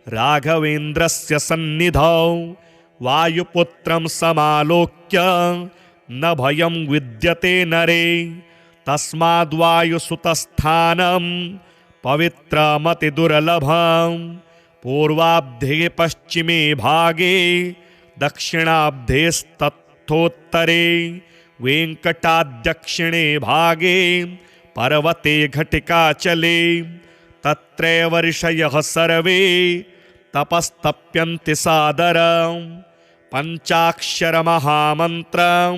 राघवेन्द्रस्य सन्निधौ वायुपुत्रं समालोक्य न भयं विद्यते नरे। तस्माद्वायुसुतस्थानं पवित्रमतिदुर्लभं। पूर्वाब्धे पश्चिमे भागे दक्षिणाब्धेस्तथोत्तरे वेङ्कटाद्दक्षिणे भागे पर्वते घटिकाचले। तत्रैव ऋषयः सर्वे तपस्तप्यन्ति सादरं। पञ्चाक्षरमहामन्त्रं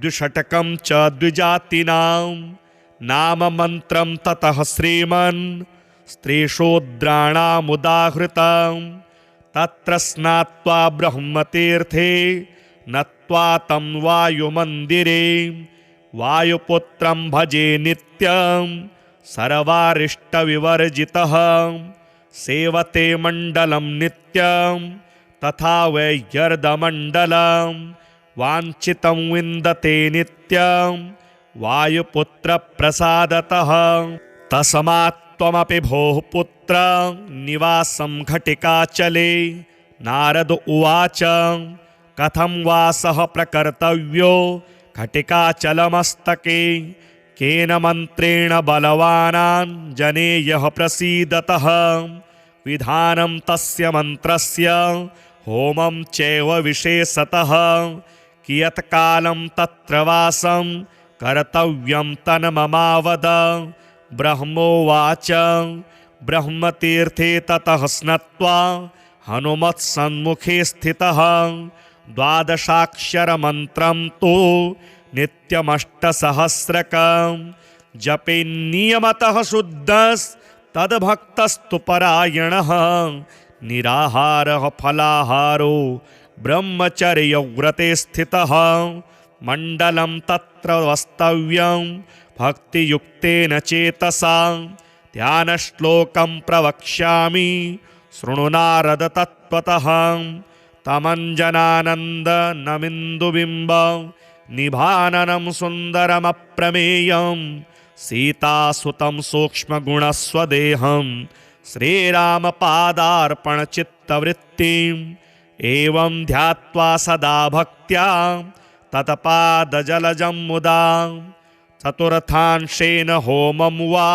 द्विषटकं च द्विजातिनां। नाममन्त्रं ततः श्रीमन् स्त्रीशूद्राणामुदाहृतं। तत्र स्नात्वा ब्रह्मतीर्थे नत्वा तं वायुमन्दिरे वायुपुत्रं भजे नित्यं सर्वारिष्टविवर्जितः सेवते मण्डलं नित्यं तथा वैयर्दमण्डलं वाञ्छितं विन्दते नित्यं वायुपुत्रप्रसादतः तस्मात् त्वमपि भोः पुत्र निवासं घटिकाचले। नारद उवाच कथं वासः प्रकर्तव्यो घटिकाचलमस्तके केन मन्त्रेण बलवानाञ्जनेयः प्रसीदतः विधानं तस्य मन्त्रस्य होमं चैव विशेषतः कियत्कालं तत्र वासं कर्तव्यं तन्ममावद। ब्रह्मोवाच ब्रह्मतीर्थे ततः स्नात्वा हनुमत्सन्मुखे स्थितः 12 तु नित्यमष्टसहस्रकं जपे नियमतः शुद्धस्तद्भक्तस्तु परायणः निराहारः फलाहारो ब्रह्मचर्यव्रते स्थितः मण्डलं तत्र वस्तव्यं भक्तियुक्तेन चेतसा ध्यानश्लोकं प्रवक्ष्यामि शृणु नारद तत्त्वतः तमञ्जनानन्दनमिन्दुबिम्ब निभाननं सुन्दरमप्रमेयं सीतासुतं सूक्ष्मगुणस्वदेहं श्रीरामपादार्पणचित्तवृत्तिम् एवं ध्यात्वा सदा भक्त्या तत्पादजलजं मुदा चतुर्थांशेन होमं वा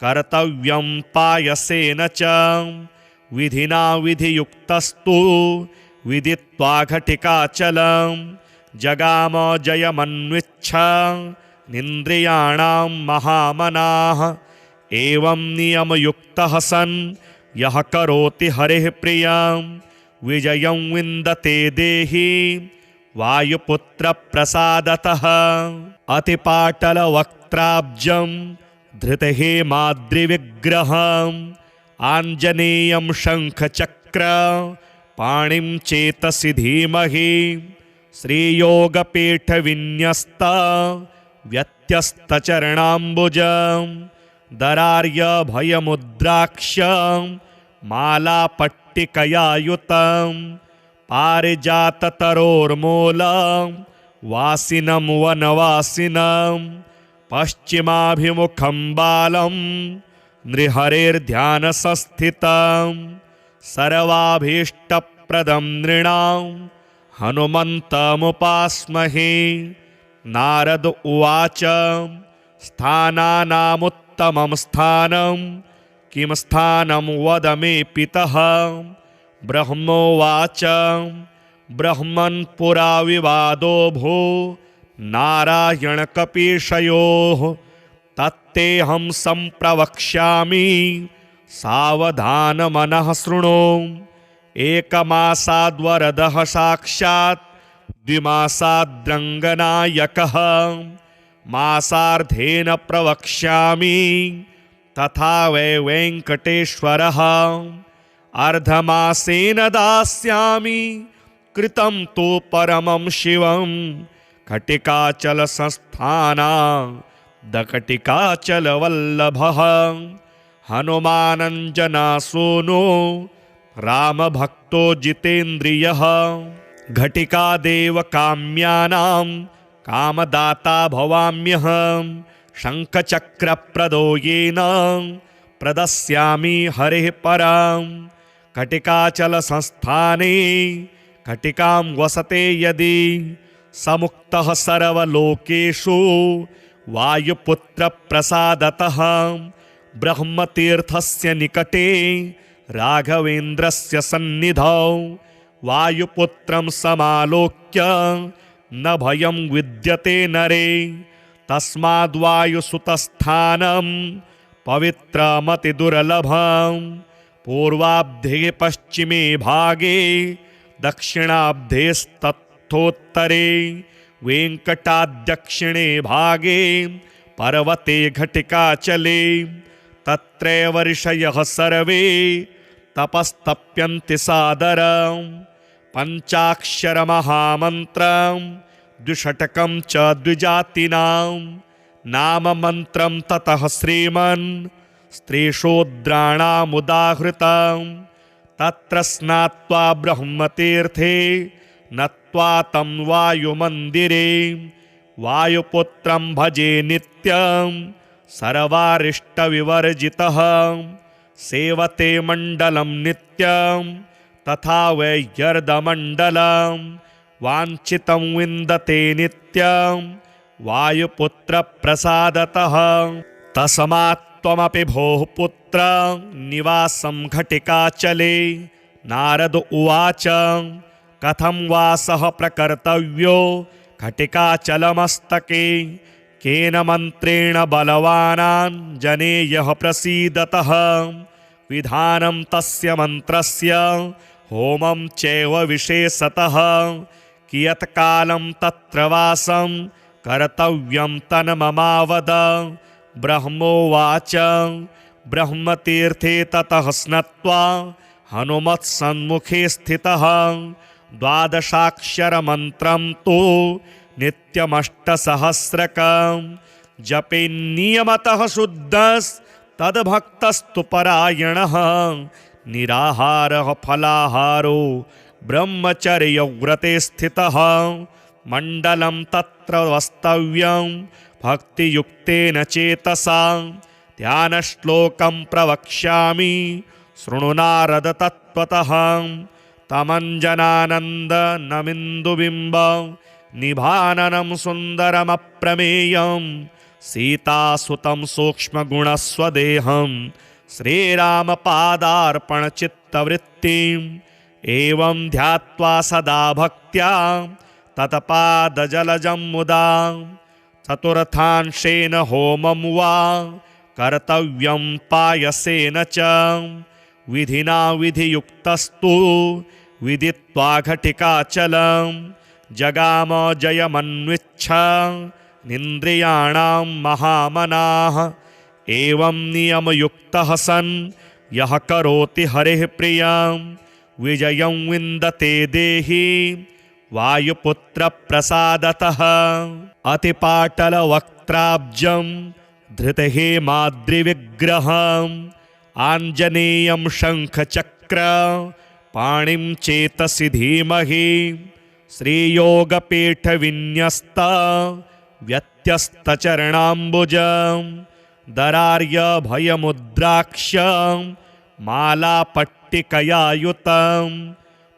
कर्तव्यं पायसेन च विधिना विधियुक्तस्तु विदित्वा घटिकाचलं जगाम जयमन्विच्छ निन्द्रियाणां महामनाः एवं नियमयुक्तः सन् यः करोति हरिः प्रियं विजयं विन्दते देहि वायुपुत्रप्रसादतः अतिपाटलवक्त्राब्जं धृतहेमाद्रिविग्रहम् आञ्जनेयं शङ्खचक्र पाणिं चेतसि धीमहि श्रीयोगपीठविन्यस्त व्यत्यस्तचरणाम्बुजं दरार्यभयमुद्राक्ष मालापट्टिकयायुतं पारिजाततरोर्मूलं वासिनं वनवासिनं पश्चिमाभिमुखं बालं नृहरेर्ध्यानसंस्थितं सर्वाभीष्टप्रदं नृणां हनुमन्तमुपास्महे। नारद उवाच स्थानानामुत्तमं स्थानं किं स्थानं वद मे पितः। ब्रह्मोवाच ब्रह्मन् पुरा विवादो भो नारायणकपीशयोः तत्तेऽहं सम्प्रवक्ष्यामि सावधानमनः शृणु। एकमासाद्वरदः साक्षात् द्विमासाद्रङ्गनायकः मासार्धेन प्रवक्ष्यामि तथा वै वेङ्कटेश्वरः अर्धमासेन दास्यामि कृतं तु परमं शिवं घटिकाचलसंस्थानादघटिकाचलवल्लभः हनुमानञ्जनासूनो रामभक्तो जितेन्द्रियः घटिकादेव काम्यानां कामदाता भवाम्यहं शङ्खचक्रप्रदो येन प्रदस्यामि हरिः परां घटिकाचलसंस्थाने घटिकां वसते यदि समुक्तः सर्वलोकेषु वायुपुत्रप्रसादतः ब्रह्मतीर्थस्य निकटे राघवेन्द्रस्य सन्निधौ वायुपुत्रं समालोक्य न भयं विद्यते नरे तस्माद्वायुसुतस्थानं पवित्रमतिदुर्लभं पूर्वाब्धे पश्चिमे भागे दक्षिणाब्धेस्तथोत्तरे वेङ्कटाद्दक्षिणे भागे पर्वते घटिकाचले तत्रैव ऋषयः सर्वे तपस्तप्यन्ति सादरं पञ्चाक्षरमहामन्त्रं द्विषटकं च द्विजातिनां नाममन्त्रं ततः श्रीमन् स्त्रीशूद्राणामुदाहृतं तत्र स्नात्वा ब्रह्मतीर्थे नत्वा तं वायुमन्दिरे वायुपुत्रं भजे नित्यं सर्वारिष्टविवर्जितः सेवते मण्डलं नित्यं तथा वैयर्दमण्डलं वाञ्छितं विन्दते नित्यं वायुपुत्रप्रसादतः तस्मात् त्वमपि भोः पुत्र निवासं घटिकाचले। नारद उवाच कथं वासः प्रकर्तव्यो घटिकाचलमस्तके केन मन्त्रेण बलवानाञ्जनेयः प्रसीदतः विधानं तस्य मन्त्रस्य होमं चैव विशेषतः कियत्कालं तत्र वासं कर्तव्यं तन्ममावद। ब्रह्मोवाच ब्रह्मतीर्थे ततः स्नात्वा हनुमत्सन्मुखे स्थितः 12 तु नित्यमष्टसहस्रकं जपे नियमतः शुद्धस्तद्भक्तस्तु परायणः निराहारः फलाहारो ब्रह्मचर्यव्रते स्थितः मण्डलं तत्र वस्तव्यं भक्तियुक्तेन चेतसा ध्यानश्लोकं प्रवक्ष्यामि शृणु नारद तत्त्वतः तमञ्जनानन्दनमिन्दुबिम्ब निभाननं सुन्दरमप्रमेयं सीतासुतं सूक्ष्मगुणस्वदेहं श्रीरामपादार्पणचित्तवृत्तिम् एवं ध्यात्वा सदा भक्त्या तत्पादजलजं मुदा चतुर्थांशेन होमं वा कर्तव्यं पायसेन च विधिना विधियुक्तस्तु विदित्वा घटिकाचलं जगाम जयमन्विच्छ निन्द्रियाणां महामनाः एवं नियमयुक्तः सन् यः करोति हरेः प्रियं विजयं विन्दते देहि वायुपुत्रप्रसादतः अतिपाटलवक्त्राब्जं धृतहेमाद्रिविग्रहम् आञ्जनेयं शङ्खचक्र पाणिं चेतसि धीमहि श्रीयोगपीठविन्यस्त व्यत्यस्तचरणाम्बुजं दरार्यभयमुद्राक्ष मालापट्टिकयायुतं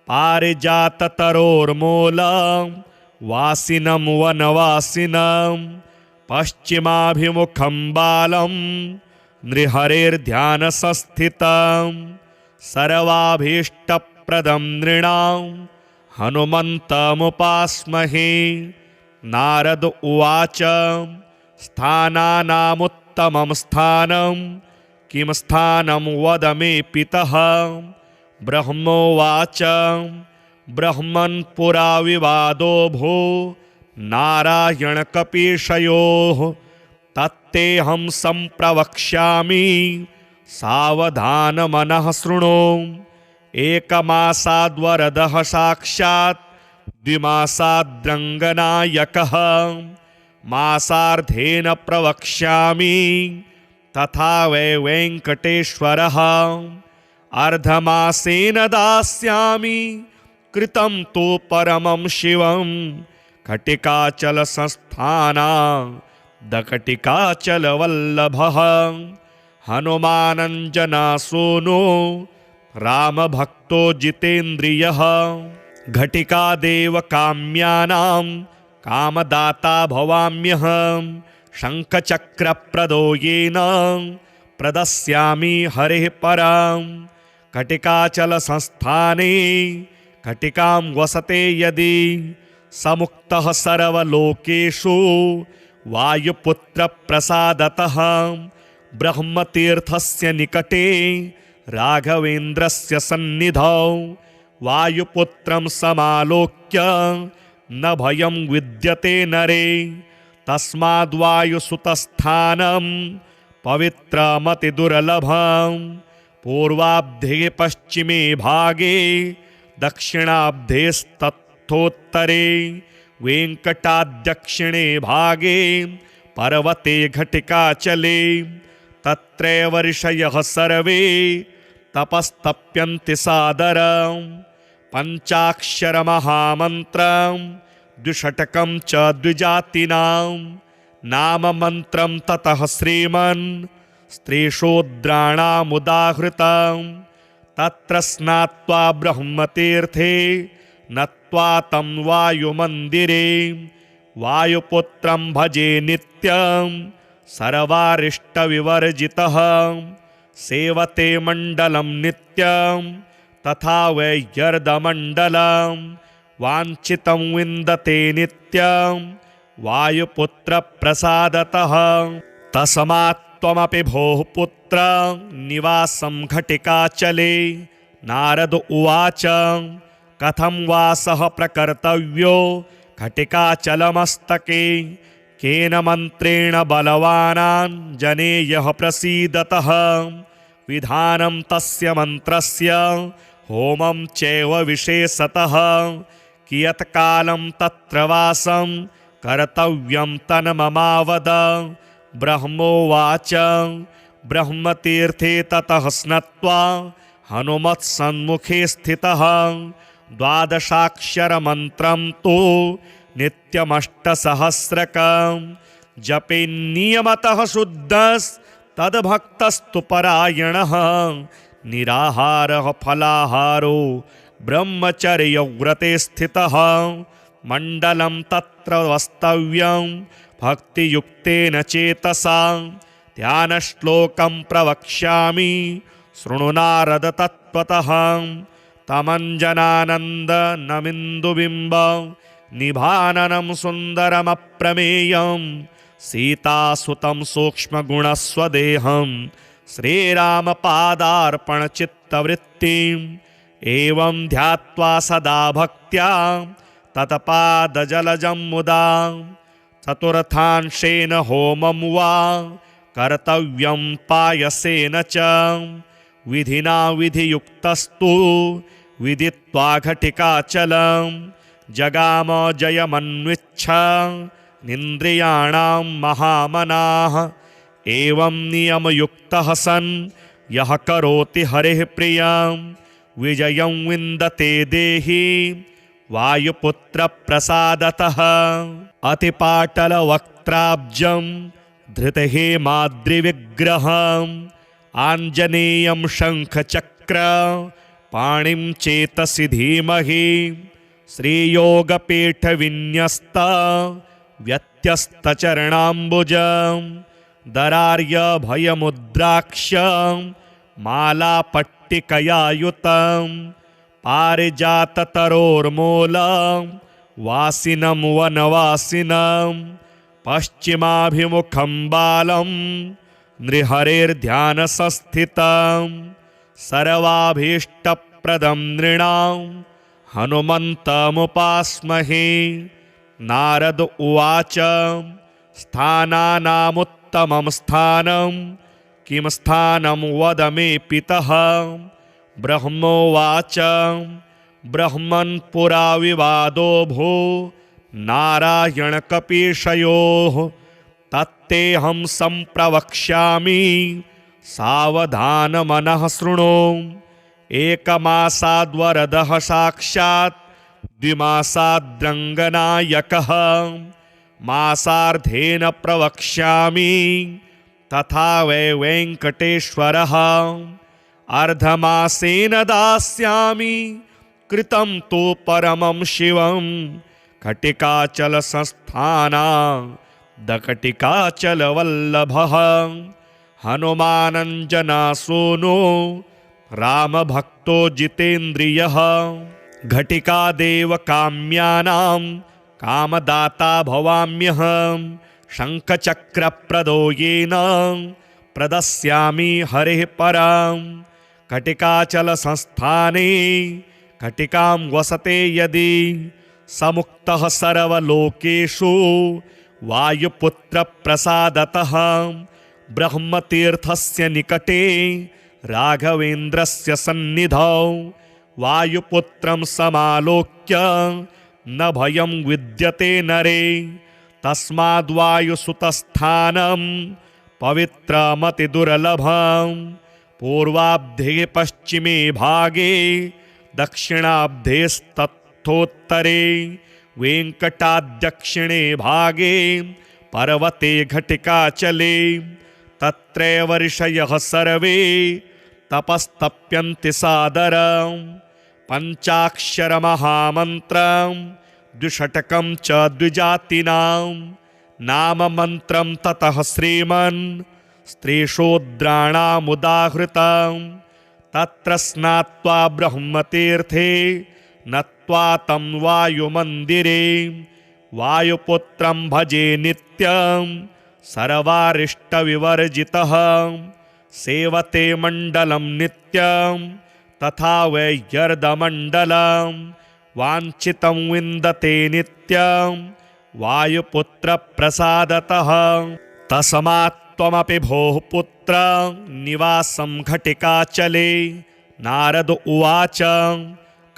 पारिजाततरोर्मूलं वासिनं वनवासिनं पश्चिमाभिमुखं बालं नृहरेर्ध्यानसंस्थितं सर्वाभीष्टप्रदं नृणां हनुमन्तमुपास्महे। नारद उवाच स्थानानामुत्तमं स्थानं किं स्थानं वद मे पितः। ब्रह्मोवाच ब्रह्मन् पुरा विवादो भो नारायणकपीशयोः तत्तेऽहं सम्प्रवक्ष्यामि सावधानमनः शृणु। एकमासाद्वरदः साक्षात् द्विमासाद्रङ्गनायकः मासार्धेन प्रवक्ष्यामि तथा वै वेङ्कटेश्वरः अर्धमासेन दास्यामि कृतं तु परमं शिवं घटिकाचलसंस्थानादघटिकाचलवल्लभः हनुमानञ्जनासूनो रामभक्तो जितेन्द्रियः घटिकादेव काम्यानां कामदाता भवाम्यहं शङ्खचक्रप्रदो येन प्रदस्यामि हरिः परां घटिकाचलसंस्थाने घटिकां वसते यदि समुक्तः सर्वलोकेषु वायुपुत्रप्रसादतः ब्रह्मतीर्थस्य निकटे राघवेन्द्रस्य सन्निधौ वायुपुत्रं समालोक्य न भयं विद्यते नरे तस्माद्वायुसुतस्थानं पवित्रमतिदुर्लभं पूर्वाब्धे पश्चिमे भागे दक्षिणाब्धेस्तथोत्तरे वेङ्कटाद्दक्षिणे भागे पर्वते घटिकाचले तत्रैव ऋषयः सर्वे तपस्तप्यन्ति सादरं पञ्चाक्षरमहामन्त्रं द्विषटकं च द्विजातीनां नाममन्त्रं ततः श्रीमन् स्त्रीशूद्राणामुदाहृतं तत्र स्नात्वा ब्रह्मतीर्थे नत्वा तं वायुमन्दिरे वायुपुत्रं भजे नित्यं सर्वारिष्टविवर्जितः सेवते मण्डलं नित्यं तथा वैयर्दमण्डलं वाञ्छितं विन्दते नित्यं वायुपुत्रप्रसादतः तस्मात् त्वमपि भोः पुत्र निवासं घटिकाचले। नारद उवाच कथं वासः प्रकर्तव्यो घटिकाचलमस्तके केन मन्त्रेण बलवानां जनेयः प्रसीदतः विधानं तस्य मन्त्रस्य होमं चैव विशेषतः कियत्कालं तत्र वासं कर्तव्यं तन्ममावद। ब्रह्मोवाच ब्रह्मतीर्थे ततः स्नात्वा हनुमत्सन्मुखे स्थितः द्वादशाक्षरमन्त्रं तु नित्यमष्टसहस्रकं जपे नियमतः शुद्धस्तद्भक्तस्तु परायणः निराहारः फलाहारो ब्रह्मचर्यव्रते स्थितः मण्डलं तत्र वस्तव्यं भक्तियुक्तेन चेतसा ध्यानश्लोकं प्रवक्ष्यामि शृणु नारद तत्त्वतः तमञ्जनानन्दनमिन्दुबिम्ब निभाननं सुन्दरमप्रमेयं सीतासुतं सूक्ष्मगुणस्वदेहं श्रीरामपादार्पणचित्तवृत्तिम् एवं ध्यात्वा सदा भक्त्या तत्पादजलजं मुदा चतुर्थांशेन होमं वा कर्तव्यं पायसेन च विधिना विधियुक्तस्तु विदित्वा घटिकाचलं जगाम जयमन्विच्छ निन्द्रियाणां महामनाः एवं नियमयुक्तः सन् यः करोति हरिः प्रियं विजयं विन्दते देहि वायुपुत्रप्रसादतः अतिपाटलवक्त्राब्जं धृतहेमाद्रिविग्रहम् आञ्जनेयं शङ्खचक्र पाणिं चेतसि धीमहि श्रीयोगपीठविन्यस्त व्यत्यस्तचरणाम्बुजं दरार्यभयमुद्राक्ष मालापट्टिकयायुतं पारिजाततरोर्मूलं वासिनं वनवासिनं पश्चिमाभिमुखं बालं नृहरेर्ध्यानसंस्थितं सर्वाभीष्टप्रदं नृणां हनुमन्तमुपास्महे। नारद उवाच स्थानानामुत्तमं स्थानं किं स्थानं वद मे पितः। ब्रह्मोवाच ब्रह्मन् पुरा विवादो भो नारायणकपीशयोः तत्तेऽहं सम्प्रवक्ष्यामि सावधानमनः शृणु। एकमासाद्वरदः साक्षात् द्विमासाद्रङ्गनायकः मासार्धेन प्रवक्ष्यामि तथा वै वेङ्कटेश्वरः अर्धमासेन दास्यामि कृतं तु परमं शिवं कटिकाचलसंस्थानादकटिकाचलवल्लभः हनुमानञ्जनासूनो रामभक्तो जितेन्द्रियः घटिकादेव काम्यानां कामदाता भवाम्यहं शङ्खचक्रप्रदो येन प्रदस्यामि हरिः परां घटिकाचलसंस्थाने घटिकां वसते यदि समुक्तः सर्वलोकेषु वायुपुत्रप्रसादतः ब्रह्मतीर्थस्य निकटे राघवेन्द्रस्य सन्निधौ वायुपुत्रं समालोक्य न भयं विद्यते नरे। तस्माद्वायुसुतस्थानं पवित्रमतिदुर्लभं पूर्वाब्धे पश्चिमे भागे दक्षिणाब्धेस्तथोत्तरे वेङ्कटाद्यक्षिणे भागे पर्वते घटिकाचले। तत्रैव ऋषयः सर्वे तपस्तप्यन्ति सादरं पञ्चाक्षरमहामन्त्रं द्विषटकं च द्विजातिनां नाममन्त्रं ततः श्रीमन् स्त्रीशूद्राणामुदाहृतं। तत्र स्नात्वा ब्रह्मतीर्थे नत्वा तं वायुमन्दिरे वायुपुत्रं भजे नित्यं सर्वारिष्टविवर्जितः। सेवते मण्डलं नित्यं तथा वैयर्दमण्डलं वाञ्छितं विन्दते नित्यं वायुपुत्रप्रसादतः। तस्मात् त्वमपि भोः पुत्र निवासं घटिकाचले। नारद उवाच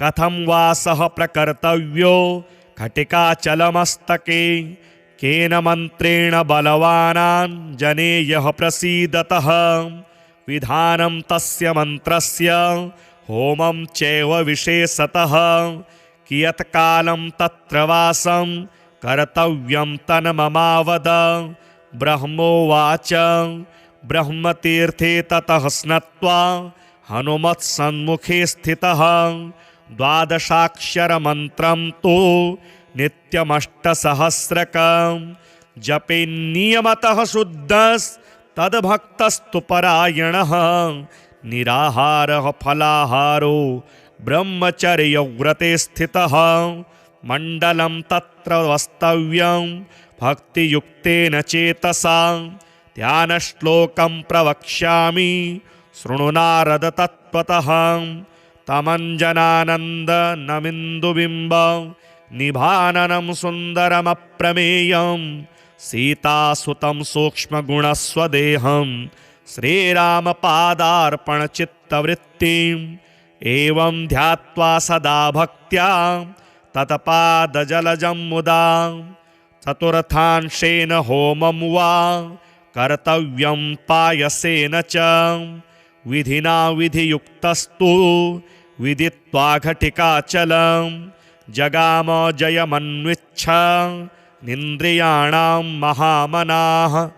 कथं वासः प्रकर्तव्यो घटिकाचलमस्तके केन मन्त्रेण बलवानां जनेयः प्रसीदतः। विधानं तस्य मन्त्रस्य होमं चैव विशेषतः कियत् कालं तत्र वासं कर्तव्यं तन्ममावद। ब्रह्मोवाच ब्रह्मतीर्थे ततः स्नात्वा हनुमत्सन्मुखे स्थितः 12 तु नित्यमष्टसहस्रकं जपेन्नियमतः शुद्धस्तद्भक्तस्तु परायणः। निराहारः फलाहारो ब्रह्मचर्यव्रते स्थितः मण्डलं तत्र वस्तव्यं भक्तियुक्तेन चेतसा। ध्यानश्लोकं प्रवक्ष्यामि शृणु नारद तत्त्वतः। तमञ्जनानन्दनमिन्दुबिम्ब निभाननं सुन्दरमप्रमेयं सीतासुतं सूक्ष्मगुणस्वदेहं श्रीरामपादार्पणचित्तवृत्तिम् एवं ध्यात्वा सदा भक्त्या तत्पादजलजं मुदा। चतुर्थांशेन होमं वा कर्तव्यं पायसेन च विधिना विधियुक्तस्तु विदित्वा घटिकाचलं जगाम जयमन्विच्छा निन्द्रियाणां महामनाः।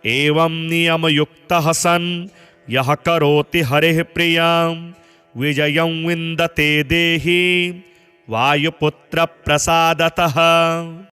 एवं नियमयुक्तः सन् यः करोति हरिः प्रियं विजयं विन्दते देहि वायुपुत्रप्रसादतः।